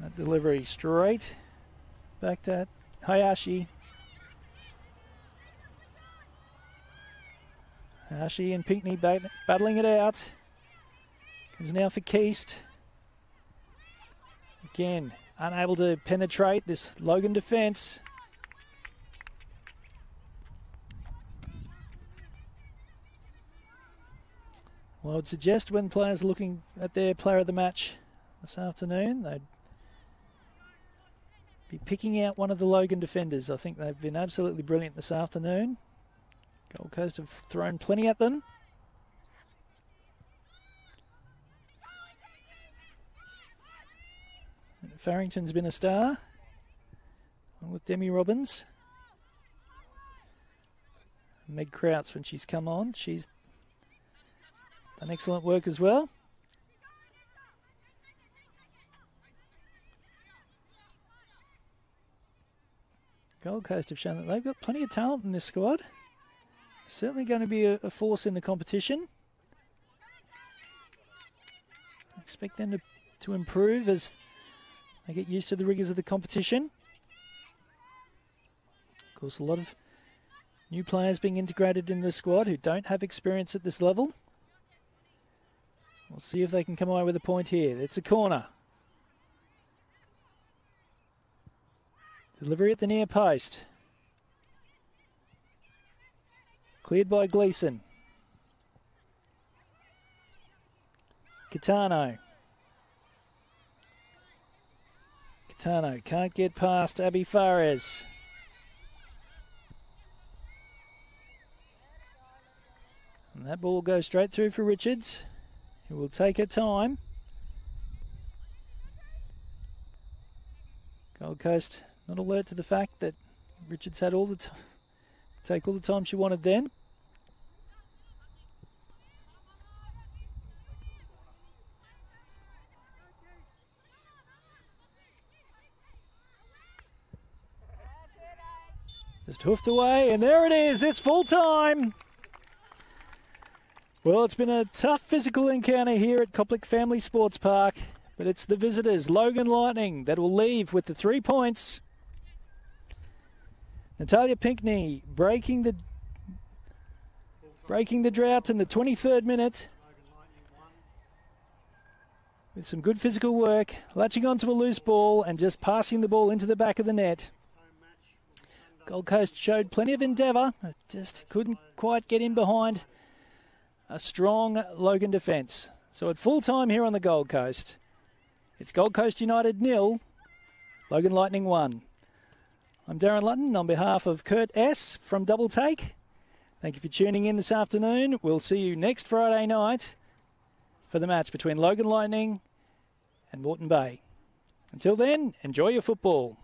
That delivery straight back to Hayashi. Hayashi and Pinckney battling it out. Comes now for Keast. Again, unable to penetrate this Logan defence. Well, I would suggest when players are looking at their player of the match this afternoon, they'd be picking out one of the Logan defenders. I think they've been absolutely brilliant this afternoon. Gold Coast have thrown plenty at them. Farrington's been a star, along with Demi Robbins. Meg Krauts, when she's come on, she's done excellent work as well. Gold Coast have shown that they've got plenty of talent in this squad. Certainly going to be a force in the competition. I expect them to improve as they get used to the rigours of the competition. Of course, a lot of new players being integrated in the squad who don't have experience at this level. We'll see if they can come away with a point here. It's a corner. Delivery at the near post. Cleared by Gleeson. Catano. Catano can't get past Abby Fares. And that ball will go straight through for Richards, who will take her time. Gold Coast not alert to the fact that Richards had all the time. Take all the time she wanted then. Just hoofed away, and there it is. It's full time. Well, it's been a tough physical encounter here at Koplik Family Sports Park, but it's the visitors, Logan Lightning, that will leave with the 3 points. Natalia Pinckney breaking the drought in the 23rd minute with some good physical work, latching onto a loose ball and just passing the ball into the back of the net. Gold Coast showed plenty of endeavour, just couldn't quite get in behind a strong Logan defence. So at full time here on the Gold Coast, it's Gold Coast United 0, Logan Lightning 1. I'm Darren Lutton on behalf of Kurt S. from Double Take. Thank you for tuning in this afternoon. We'll see you next Friday night for the match between Logan Lightning and Moreton Bay. Until then, enjoy your football.